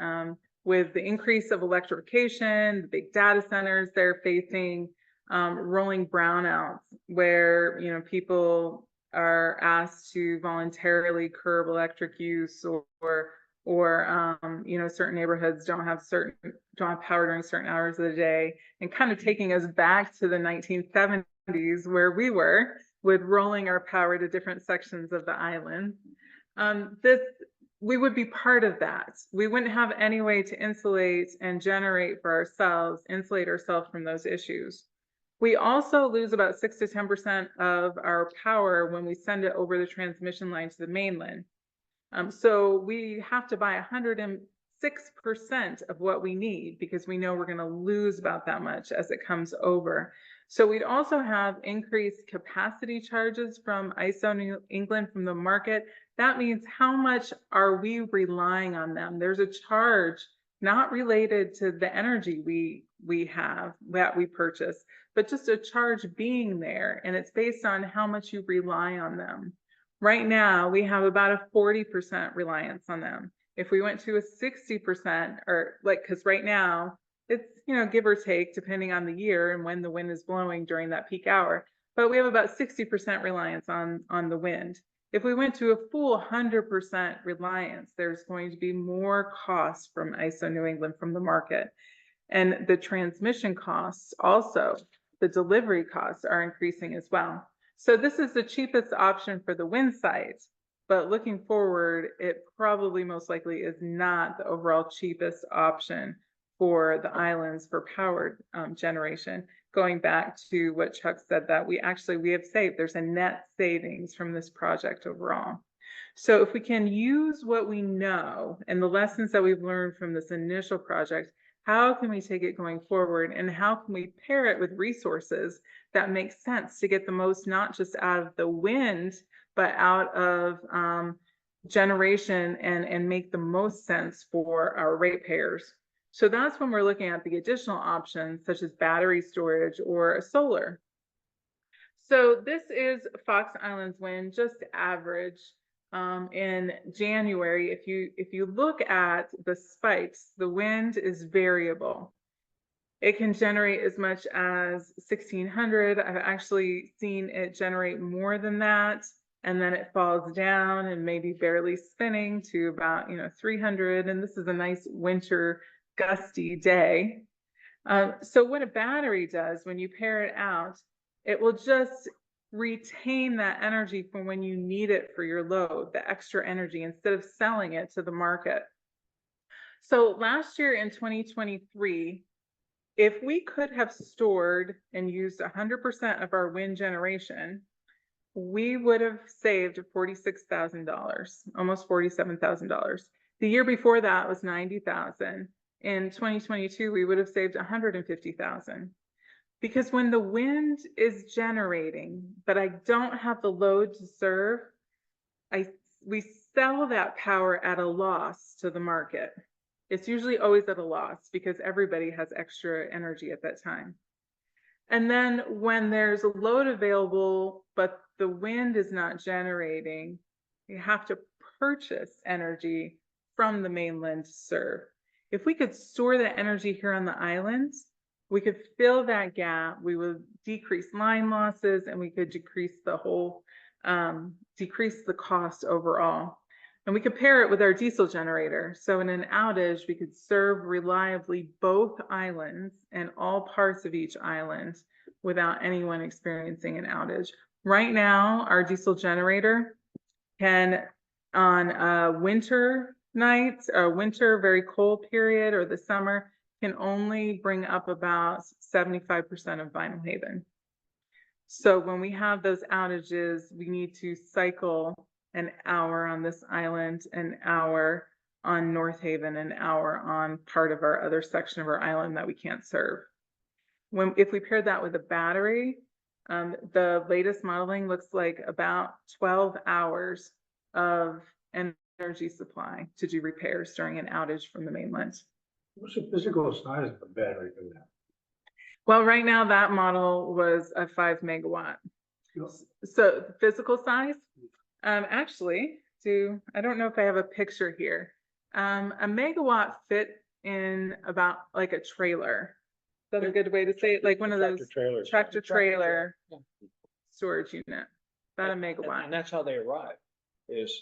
with the increase of electrification, the big data centers, they're facing rolling brownouts where, you know, people are asked to voluntarily curb electric use, or you know, certain neighborhoods don't have power during certain hours of the day, and kind of taking us back to the 1970s where we were with rolling our power to different sections of the island. We would be part of that. We wouldn't have any way to insulate and generate for ourselves, insulate ourselves from those issues. We also lose about 6 to 10% of our power when we send it over the transmission line to the mainland. So we have to buy 106% of what we need because we know we're going to lose about that much as it comes over. So we'd also have increased capacity charges from ISO New England from the market. That means how much are we relying on them? There's a charge not related to the energy we have that we purchase, but just a charge being there, and it's based on how much you rely on them. Right now, we have about a 40% reliance on them. If we went to a 60%, or like, because right now, it's, you know, give or take, depending on the year and when the wind is blowing during that peak hour, but we have about 60% reliance on the wind. If we went to a full 100% reliance, there's going to be more costs from ISO New England from the market. And the transmission costs also, the delivery costs are increasing as well. So this is the cheapest option for the wind site, but looking forward, it probably most likely is not the overall cheapest option for the islands for power generation. Going back to what Chuck said, that we have saved, there's a net savings from this project overall. So if we can use what we know and the lessons that we've learned from this initial project, how can we take it going forward, and how can we pair it with resources that make sense to get the most, not just out of the wind, but out of generation, and make the most sense for our ratepayers. So that's when we're looking at the additional options, such as battery storage or solar. So this is Fox Islands Wind, just average. In January, if you look at the spikes, the wind is variable. It can generate as much as 1,600. I've actually seen it generate more than that, and then it falls down and maybe barely spinning to about 300. And this is a nice winter gusty day. So what a battery does when you pair it out, it will just retain that energy for when you need it for your load, the extra energy, instead of selling it to the market. So last year in 2023, if we could have stored and used 100% of our wind generation, we would have saved $46,000, almost $47,000. The year before that was 90,000. In 2022, we would have saved 150,000. Because when the wind is generating, but I don't have the load to serve, we sell that power at a loss to the market. It's usually always at a loss because everybody has extra energy at that time. And then when there's a load available, but the wind is not generating, you have to purchase energy from the mainland to serve. If we could store the energy here on the islands, we could fill that gap, we would decrease line losses, and we could decrease the whole, decrease the cost overall. And we could pair it with our diesel generator. So in an outage, we could serve reliably both islands and all parts of each island without anyone experiencing an outage. Right now, our diesel generator can, on winter nights, or winter very cold period, or the summer, can only bring up about 75% of Vinyl Haven. So when we have those outages, we need to cycle an hour on this island, an hour on North Haven, an hour on part of our other section of our island that we can't serve. If we pair that with a battery, the latest modeling looks like about 12 hours of energy supply to do repairs during an outage from the mainland. What's the physical size of the battery for that? Well, right now that model was a 5 megawatt. So the physical size, actually, I don't know if I have a picture here. A megawatt fit in about like a trailer. Is that a good way to say it? Like one of those tractor trailer storage unit, about a megawatt. And that's how they arrive, is,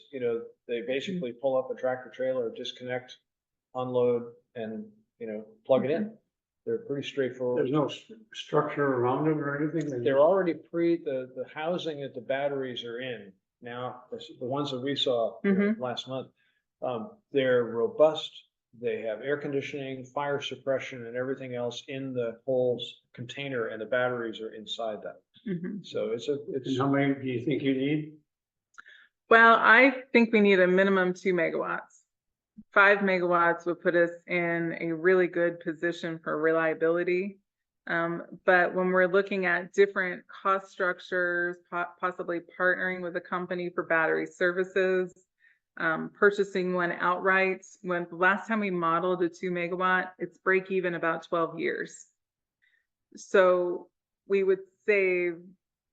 they basically pull up a tractor trailer, disconnect, unload, and, plug it in. They're pretty straightforward. There's no structure around them or anything? They're already the housing that the batteries are in now, the ones that we saw last month, they're robust. They have air conditioning, fire suppression, and everything else in the whole container, and the batteries are inside that. So it's. And how many do you think you need? Well, I think we need a minimum 2 megawatts. 5 megawatts would put us in a really good position for reliability. But when we're looking at different cost structures, possibly partnering with a company for battery services, purchasing one outright, when the last time we modeled a 2 megawatt, it's break even about 12 years. So we would save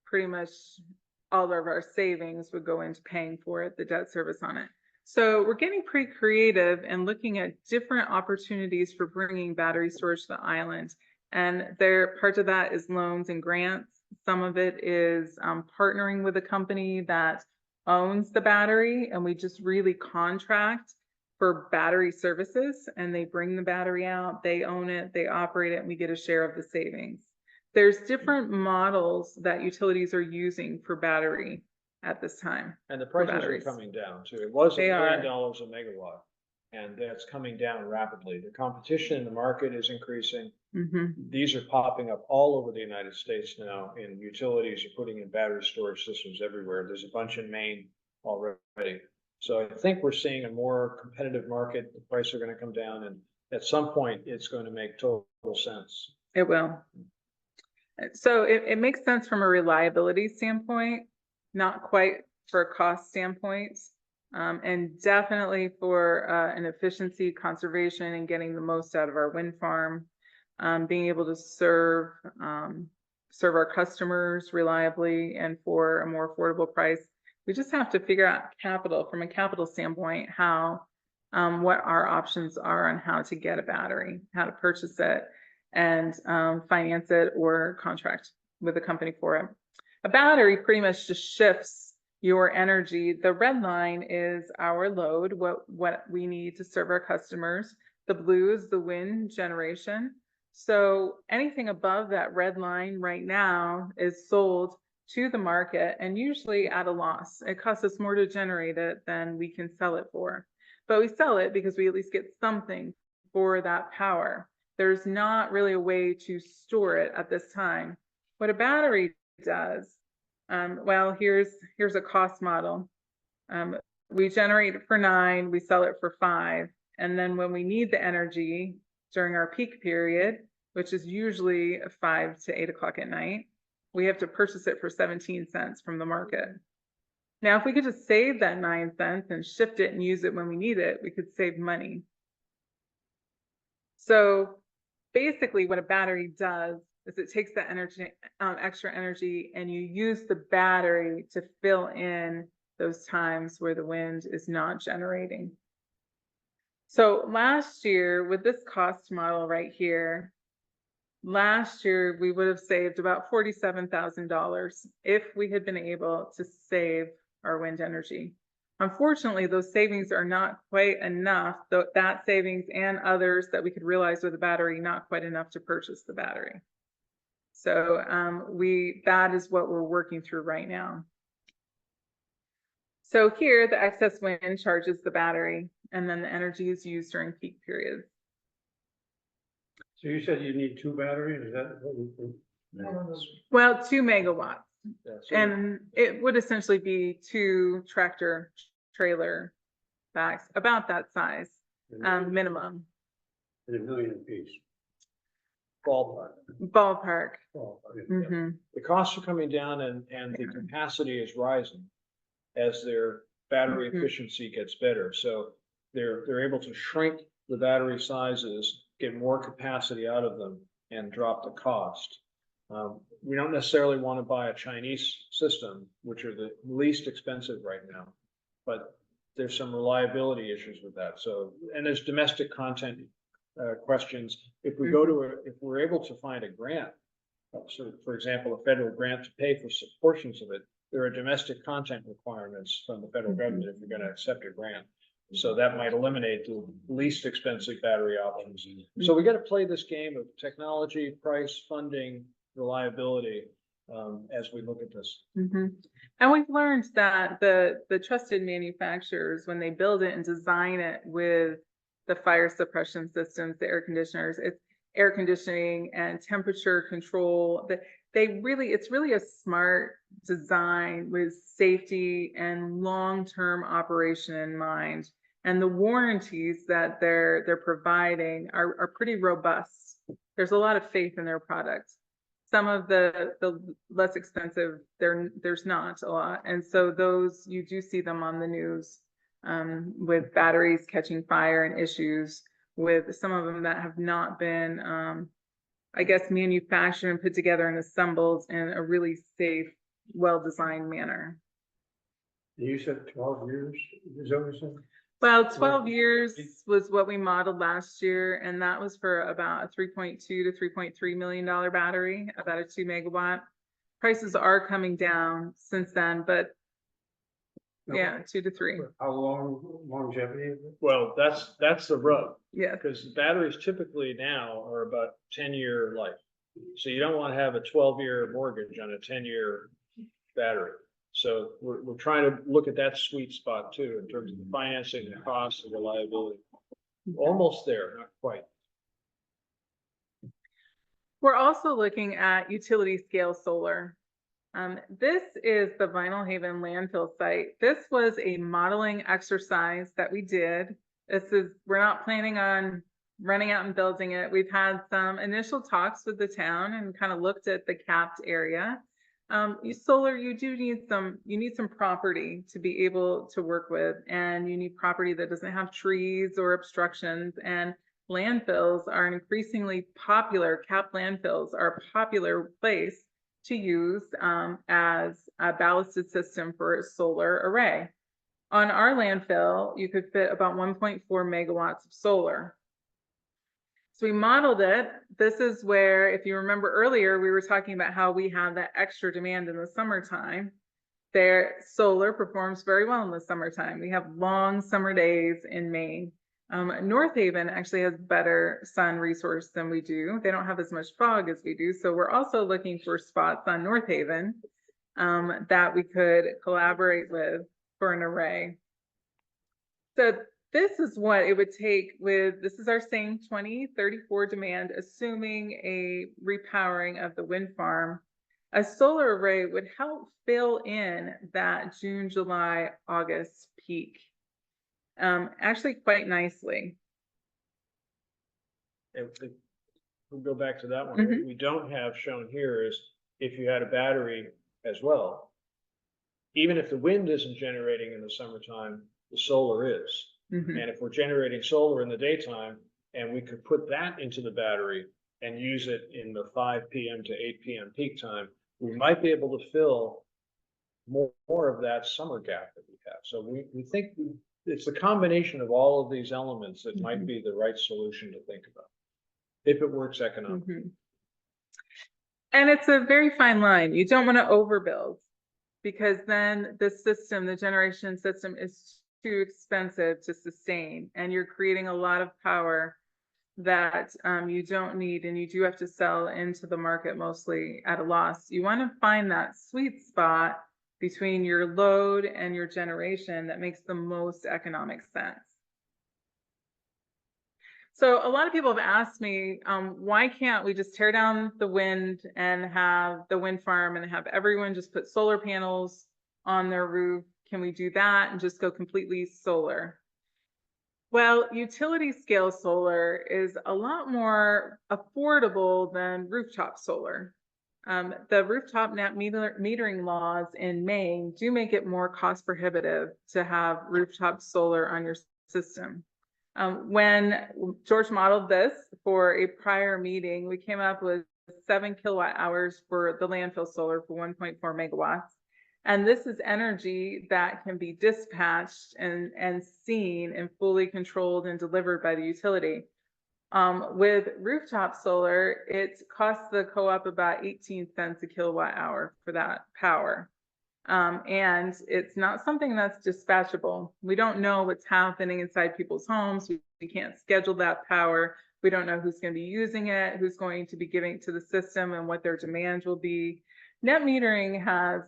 pretty much all of our savings would go into paying for it, the debt service on it. So we're getting pretty creative and looking at different opportunities for bringing battery storage to the island. And part of that is loans and grants. Some of it is partnering with a company that owns the battery, and we just really contract for battery services, and they bring the battery out, they own it, they operate it, and we get a share of the savings. There's different models that utilities are using for battery at this time. And the prices are coming down too. It was $1 million a megawatt, and that's coming down rapidly. The competition in the market is increasing. These are popping up all over the United States now, and utilities are putting in battery storage systems everywhere. There's a bunch in Maine already. So I think we're seeing a more competitive market. The prices are going to come down, and at some point it's going to make total sense. It will. So it makes sense from a reliability standpoint, not quite for a cost standpoint, and definitely for an efficiency, conservation, and getting the most out of our wind farm, being able to serve our customers reliably and for a more affordable price. We just have to figure out from a capital standpoint, what our options are on how to get a battery, how to purchase it, and finance it or contract with a company for it. A battery pretty much just shifts your energy. The red line is our load, what we need to serve our customers. The blue is the wind generation. So anything above that red line right now is sold to the market, and usually at a loss. It costs us more to generate it than we can sell it for. But we sell it because we at least get something for that power. There's not really a way to store it at this time. What a battery does, Well, here's a cost model. We generate it for 9, we sell it for 5. And then when we need the energy during our peak period, which is usually 5 to 8 o'clock at night, we have to purchase it for 17 cents from the market. Now, if we could just save that 9 cents and shift it and use it when we need it, we could save money. So basically what a battery does is it takes that energy, extra energy, and you use the battery to fill in those times where the wind is not generating. So last year with this cost model right here, last year we would have saved about $47,000 if we had been able to save our wind energy. Unfortunately, those savings are not quite enough, though that savings and others that we could realize with the battery, not quite enough to purchase the battery. So that is what we're working through right now. So here, the excess wind charges the battery, and then the energy is used during peak periods. So you said you need 2 batteries, is that what you? Well, 2 megawatts, Yeah, so and it would essentially be 2 tractor trailer backs, about that size, minimum. And $1 million apiece. ballpark. Ballpark. Oh, okay. Mhm. The costs are coming down and the capacity is rising as their battery efficiency gets better. So they're able to shrink the battery sizes, get more capacity out of them, and drop the cost. We don't necessarily want to buy a Chinese system, which are the least expensive right now, but there's some reliability issues with that. So, and there's domestic content questions. If we go to if we're able to find a grant, so for example, a federal grant to pay for portions of it, there are domestic content requirements from the federal government if you're going to accept a grant. So that might eliminate the least expensive battery options. So we got to play this game of technology, price, funding, reliability as we look at this. And we've learned that the trusted manufacturers, when they build it and design it with the fire suppression systems, the air conditioners, it's air conditioning and temperature control, that it's really a smart design with safety and long-term operation in mind. And the warranties that they're providing are pretty robust. There's a lot of faith in their product. Some of the less expensive, there's not a lot. And so those, you do see them on the news with batteries catching fire and issues with some of them that have not been, I guess, manufactured and put together and assembled in a really safe, well-designed manner. You said 12 years, is that what you said? Well, 12 years was what we modeled last year, and that was for about a $3.2 to $3.3 million battery, about a 2 megawatt. Prices are coming down since then, but yeah, 2 to 3. How long longevity is it? Well, that's the rub. Yeah. Because batteries typically now are about 10-year life. So you don't want to have a 12-year mortgage on a 10-year battery. So we're trying to look at that sweet spot too, in terms of the financing, the cost, and reliability. Almost there, not quite. We're also looking at utility scale solar. This is the Vinyl Haven landfill site. This was a modeling exercise that we did. We're not planning on running out and building it. We've had some initial talks with the town and kind of looked at the capped area. Solar, you need some property to be able to work with, and you need property that doesn't have trees or obstructions. And landfills are an increasingly popular, capped landfills are a popular place to use as a ballasted system for a solar array. On our landfill, you could fit about 1.4 megawatts of solar. So we modeled it. This is where, if you remember earlier, we were talking about how we have that extra demand in the summertime. Their solar performs very well in the summertime. We have long summer days in Maine. North Haven actually has better sun resource than we do. They don't have as much fog as we do. So we're also looking for spots on North Haven that we could collaborate with for an array. So this is what it would take this is our same 2034 demand, assuming a repowering of the wind farm. A solar array would help fill in that June, July, August peak, actually quite nicely. If we'll go back to that one. Mhm. What we don't have shown here is if you had a battery as well, even if the wind isn't generating in the summertime, the solar is. Mhm. And if we're generating solar in the daytime, and we could put that into the battery and use it in the 5 p.m. to 8 p.m. peak time, we might be able to fill more of that summer gap that we have. So we think it's a combination of all of these elements that might be the right solution to think about, if it works economically. Mhm. And it's a very fine line. You don't want to overbuild, because then the system, the generation system, is too expensive to sustain, and you're creating a lot of power that you don't need, and you do have to sell into the market mostly at a loss. You want to find that sweet spot between your load and your generation that makes the most economic sense. So a lot of people have asked me, why can't we just tear down the wind and have the wind farm and have everyone just put solar panels on their roof? Can we do that and just go completely solar? Well, utility scale solar is a lot more affordable than rooftop solar. The rooftop net metering laws in Maine do make it more cost prohibitive to have rooftop solar on your system. When George modeled this for a prior meeting, we came up with 7 kilowatt hours for the landfill solar for 1.4 megawatts. And this is energy that can be dispatched and seen and fully controlled and delivered by the utility. With rooftop solar, it costs the co-op about 18 cents a kilowatt hour for that power. And it's not something that's dispatchable. We don't know what's happening inside people's homes. We can't schedule that power. We don't know who's going to be using it, who's going to be giving it to the system, and what their demand will be. Net metering has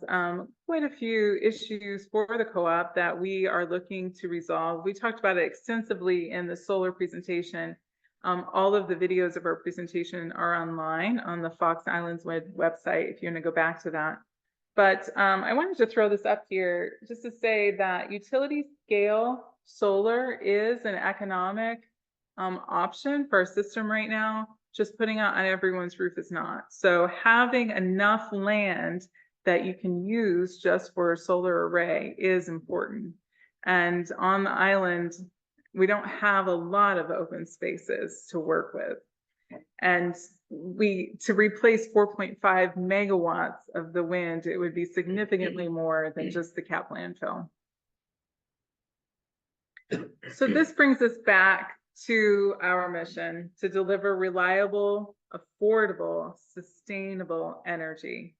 quite a few issues for the co-op that we are looking to resolve. We talked about it extensively in the solar presentation. All of the videos of our presentation are online on the Fox Islands website if you want to go back to that. But I wanted to throw this up here just to say that utility scale solar is an economic option for our system right now. Just putting it on everyone's roof is not. So having enough land that you can use just for a solar array is important. And on the island, we don't have a lot of open spaces to work with. And to replace 4.5 megawatts of the wind, it would be significantly more than just the cap landfill. So this brings us back to our mission to deliver reliable, affordable, sustainable energy.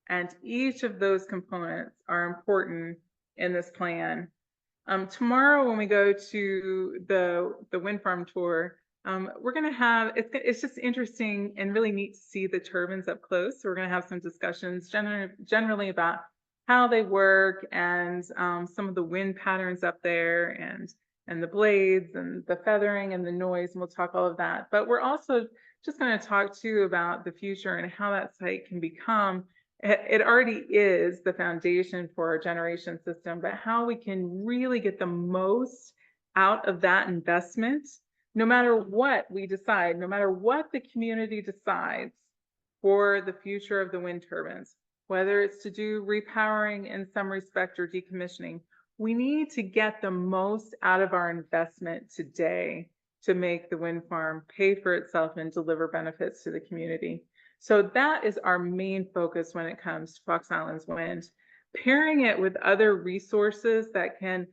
And each of those components are important in this plan. Tomorrow, when we go to the wind farm tour, we're going to have, it's just interesting and really neat to see the turbines up close. So we're going to have some discussions generally about how they work and some of the wind patterns up there and the blades and the feathering and the noise, and we'll talk all of that. But we're also just going to talk too about the future and how that site can become, it already is the foundation for our generation system, but how we can really get the most out of that investment, no matter what we decide, no matter what the community decides for the future of the wind turbines, whether it's to do repowering in some respect or decommissioning. We need to get the most out of our investment today to make the wind farm pay for itself and deliver benefits to the community. So that is our main focus when it comes to Fox Islands Wind. Pairing it with other resources that can,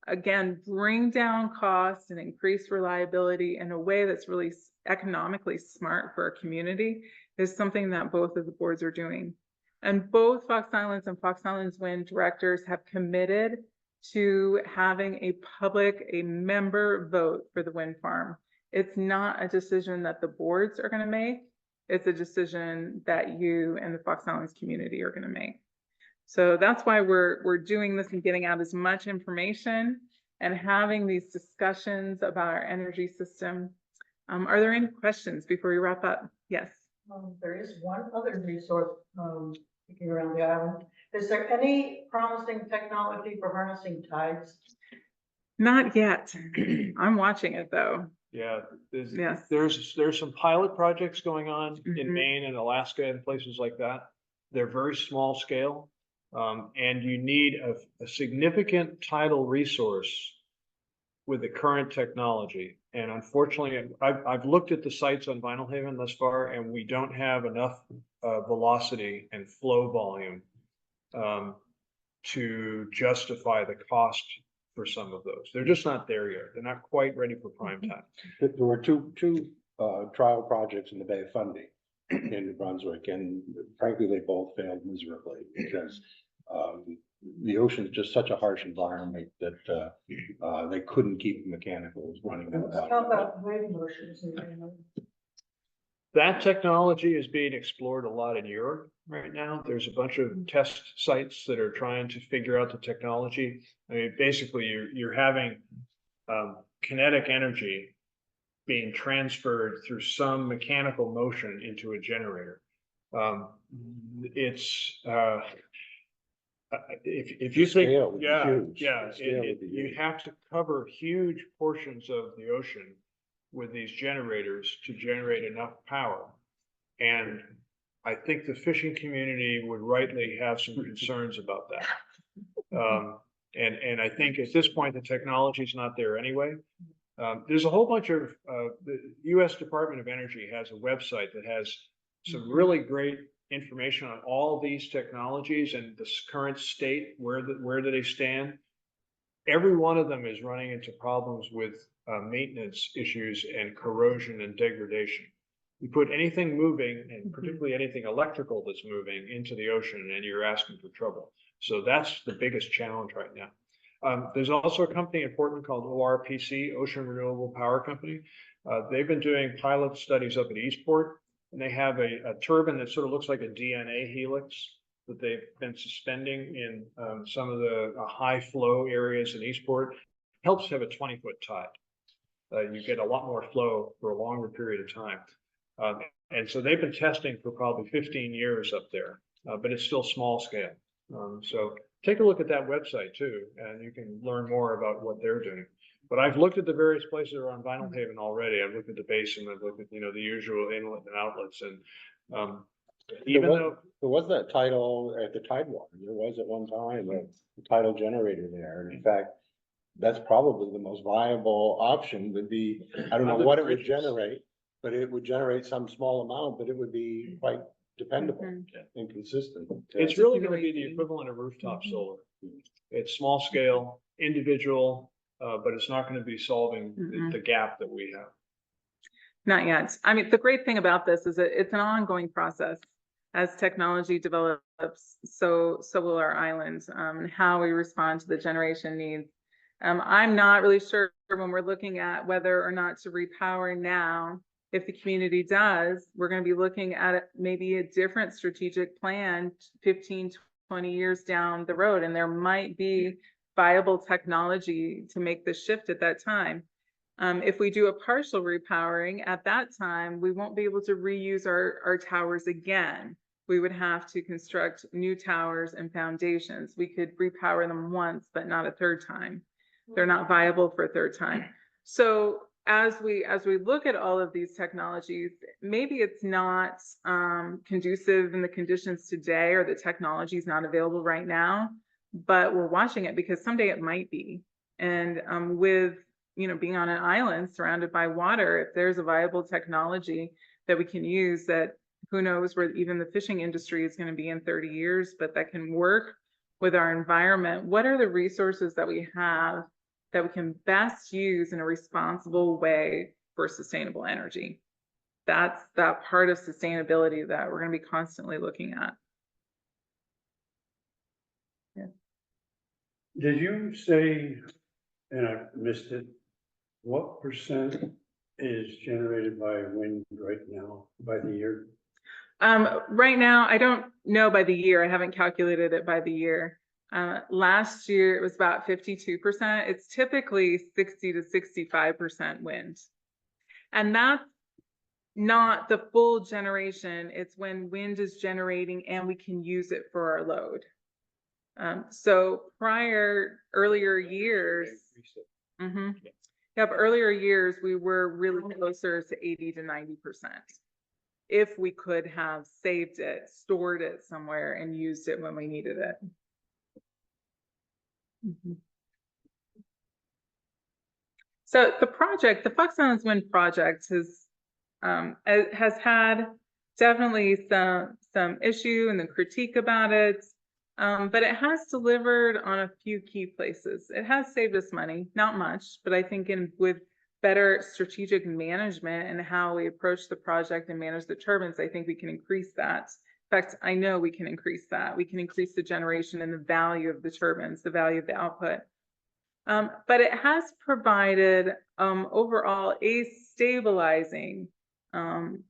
again, bring down costs and increase reliability in a way that's really economically smart for our community is something that both of the boards are doing. And both Fox Islands and Fox Islands Wind directors have committed to having a member vote for the wind farm. It's not a decision that the boards are going to make. It's a decision that you and the Fox Islands community are going to make. So that's why we're doing this and getting out as much information and having these discussions about our energy system. Are there any questions before we wrap up? Yes. There is one other resource thinking around the island. Is there any promising technology for harnessing tides? Not yet. I'm watching it though. Yeah, Yes. there's some pilot projects going on in Mhm. Maine and Alaska and places like that. They're very small scale. And you need a significant tidal resource with the current technology. And unfortunately, I've looked at the sites on Vinyl Haven thus far, and we don't have enough velocity and flow volume to justify the cost for some of those. They're just not there yet. They're not quite ready for prime time. There were two trial projects in the Bay of Fundy in New Brunswick, and frankly, they both failed miserably because the ocean is just such a harsh environment that they couldn't keep the mechanicals running. How about wave motions? That technology is being explored a lot in Europe right now. There's a bunch of test sites that are trying to figure out the technology. I mean, basically, you're having kinetic energy being transferred through some mechanical motion into a generator. If you think, scale would be yeah, huge. yeah, The scale would be you huge. have to cover huge portions of the ocean with these generators to generate enough power. And I think the fishing community would rightly have some concerns about that. And I think at this point, the technology is not there anyway. There's a whole bunch of, the US Department of Energy has a website that has some really great information on all these technologies and the current state, where do they stand. Every one of them is running into problems with maintenance issues and corrosion and degradation. You put anything moving, and particularly anything electrical that's moving, into the ocean, and you're asking for trouble. So that's the biggest challenge right now. There's also a company in Portland called ORPC, Ocean Renewable Power Company. They've been doing pilot studies up at Eastport, and they have a turbine that sort of looks like a DNA helix that they've been suspending in some of the high flow areas in Eastport. Helps have a 20-foot tide. You get a lot more flow for a longer period of time. And so they've been testing for probably 15 years up there, but it's still small scale. So take a look at that website too, and you can learn more about what they're doing. But I've looked at the various places around Vinyl Haven already. I've looked at the basin, I've looked at, the usual inlet and outlets, and even though there was that tidal at the Tidewater, there was at one time a tidal generator there, and in fact, that's probably the most viable option. Would be, I don't know what it would generate, but it would generate some small amount, but it would be quite dependable and consistent. It's really going to be the equivalent of rooftop solar. It's small scale, individual, but it's not going to be solving the gap that we have. Not yet. I mean, the great thing about this is that it's an ongoing process. As technology develops, so will our islands, how we respond to the generation needs. I'm not really sure when we're looking at whether or not to repower now. If the community does, we're going to be looking at maybe a different strategic plan 15, 20 years down the road, and there might be viable technology to make the shift at that time. If we do a partial repowering at that time, we won't be able to reuse our towers again. We would have to construct new towers and foundations. We could repower them once, but not a third time. They're not viable for a third time. So as we look at all of these technologies, maybe it's not conducive in the conditions today, or the technology is not available right now, but we're watching it because someday it might be. And with being on an island surrounded by water, if there's a viable technology that we can use, that who knows where even the fishing industry is going to be in 30 years, but that can work with our environment. What are the resources that we have that we can best use in a responsible way for sustainable energy? That's that part of sustainability that we're going to be constantly looking at. Yeah. Did you say, and I missed it, what percent is generated by wind right now by the year? Right now, I don't know by the year. I haven't calculated it by the year. Last year, it was about 52%. It's typically 60 to 65% wind. And not the full generation. It's when wind is generating and we can use it for our load. So earlier years, earlier years, we were really closer to 80 to 90%. If we could have saved it, stored it somewhere, and used it when we needed it. So the Fox Islands Wind project has had definitely some issue and the critique about it, but it has delivered on a few key places. It has saved us money, not much, but I think with better strategic management and how we approach the project and manage the turbines, I think we can increase that. In fact, I know we can increase that. We can increase the generation and the value of the turbines, the value of the output. But it has provided overall a stabilizing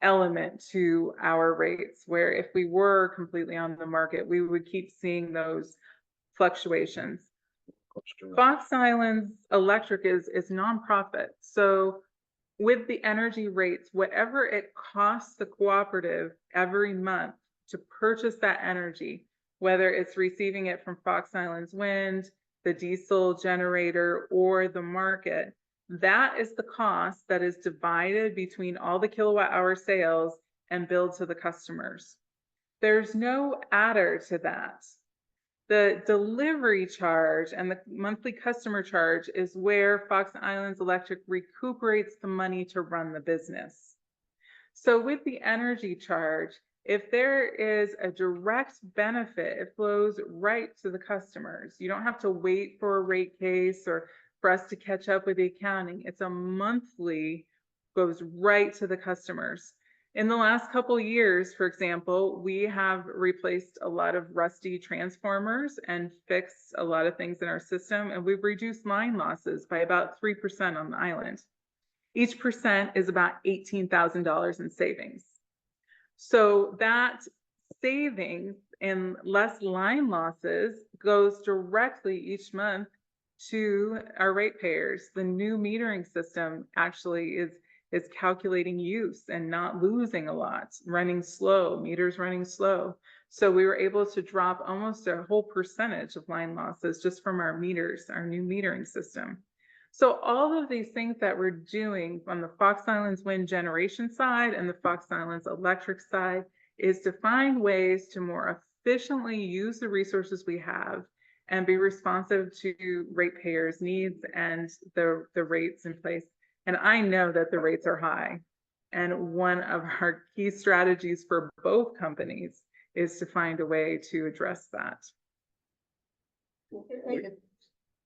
element to our rates, where if we were completely on the market, we would keep seeing those fluctuations. Fox Islands Electric is nonprofit. So with the energy rates, whatever it costs the cooperative every month to purchase that energy, whether it's receiving it from Fox Islands Wind, the diesel generator, or the market, that is the cost that is divided between all the kilowatt hour sales and billed to the customers. There's no adder to that. The delivery charge and the monthly customer charge is where Fox Islands Electric recuperates the money to run the business. So with the energy charge, if there is a direct benefit, it flows right to the customers. You don't have to wait for a rate case or for us to catch up with the accounting. It's a monthly, goes right to the customers. In the last couple of years, for example, we have replaced a lot of rusty transformers and fixed a lot of things in our system, and we've reduced line losses by about 3% on the island. Each percent is about $18,000 in savings. So that savings and less line losses goes directly each month to our ratepayers. The new metering system actually is calculating use and not losing a lot, running slow, meters running slow. So we were able to drop almost a whole percentage of line losses just from our meters, our new metering system. So all of these things that we're doing on the Fox Islands Wind generation side and the Fox Islands Electric side is to find ways to more efficiently use the resources we have and be responsive to ratepayers' needs and the rates in place. And I know that the rates are high. And one of our key strategies for both companies is to find a way to address that. It's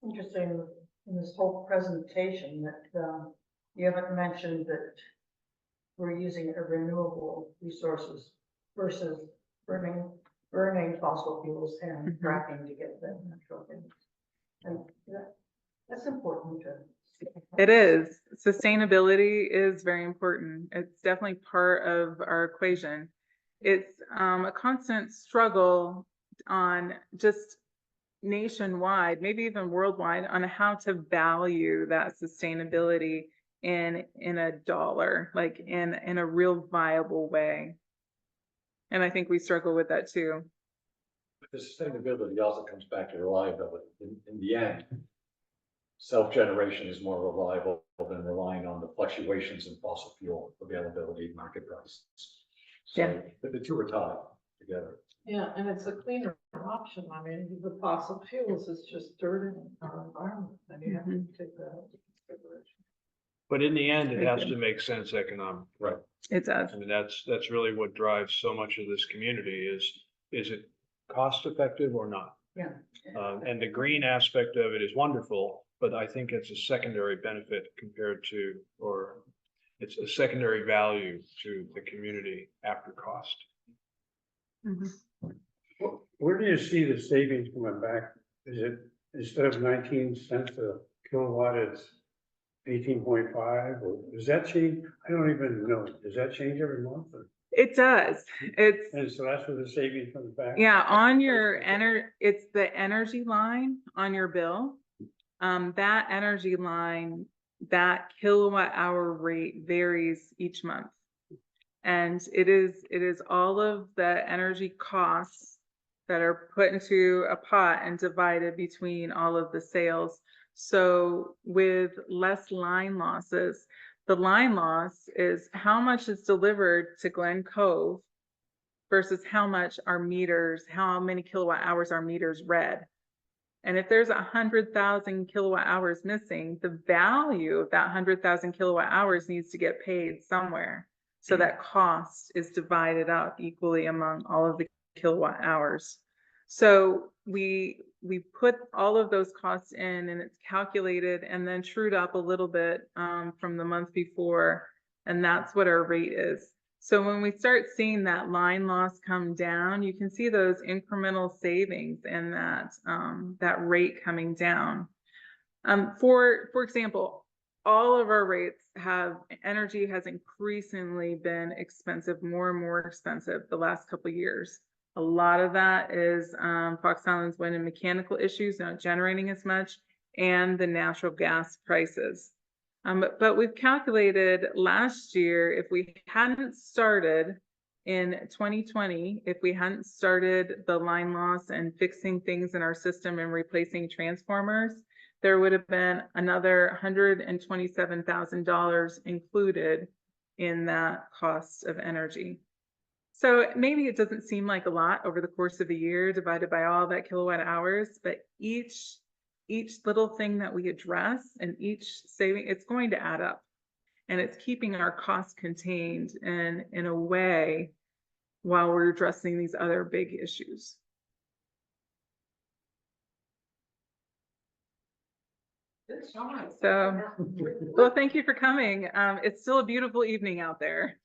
interesting in this whole presentation that you haven't mentioned that we're using renewable resources versus burning fossil fuels and fracking to get the natural things. And that's important to. It is. Sustainability is very important. It's definitely part of our equation. It's a constant struggle on just nationwide, maybe even worldwide, on how to value that sustainability in a dollar, like in a real viable way. And I think we struggle with that too. But the sustainability also comes back to reliability. In the end, self-generation is more reliable than relying on the fluctuations in fossil fuel availability, market prices. So the two are tied together. Yeah, and it's a cleaner option. I mean, the fossil fuels is just dirt in our environment, and you have to take that into consideration. But in the end, it has to make sense economically. Right. It does. I mean, that's really what drives so much of this community is it cost effective or not? Yeah. And the green aspect of it is wonderful, but I think it's a secondary benefit compared to, or it's a secondary value to the community after cost. Where do you see the savings coming back? Is it, instead of 19 cents a kilowatt, it's 18.5, or does that change? I don't even know. Does that change every month? Or? It does. And so that's where the savings comes back? Yeah, on your it's the energy line on your bill. That energy line, that kilowatt hour rate varies each month. And it is all of the energy costs that are put into a pot and divided between all of the sales. So with less line losses, the line loss is how much is delivered to Glen Cove versus how much our meters, how many kilowatt hours our meters read. And if there's 100,000 kilowatt hours missing, the value of that 100,000 kilowatt hours needs to get paid somewhere. So that cost is divided up equally among all of the kilowatt hours. So we put all of those costs in, and it's calculated and then trued up a little bit from the month before, and that's what our rate is. So when we start seeing that line loss come down, you can see those incremental savings and that rate coming down. For example, all of our rates energy has increasingly been expensive, more and more expensive the last couple of years. A lot of that is Fox Island's wind and mechanical issues, not generating as much, and the natural gas prices. But we've calculated last year, if we hadn't started in 2020, if we hadn't started the line loss and fixing things in our system and replacing transformers, there would have been another $127,000 included in that cost of energy. So maybe it doesn't seem like a lot over the course of a year divided by all that kilowatt hours, but each little thing that we address and each saving, it's going to add up, and it's keeping our costs contained in a way while we're addressing these other big issues. So, well, thank you for coming. It's still a beautiful evening out there.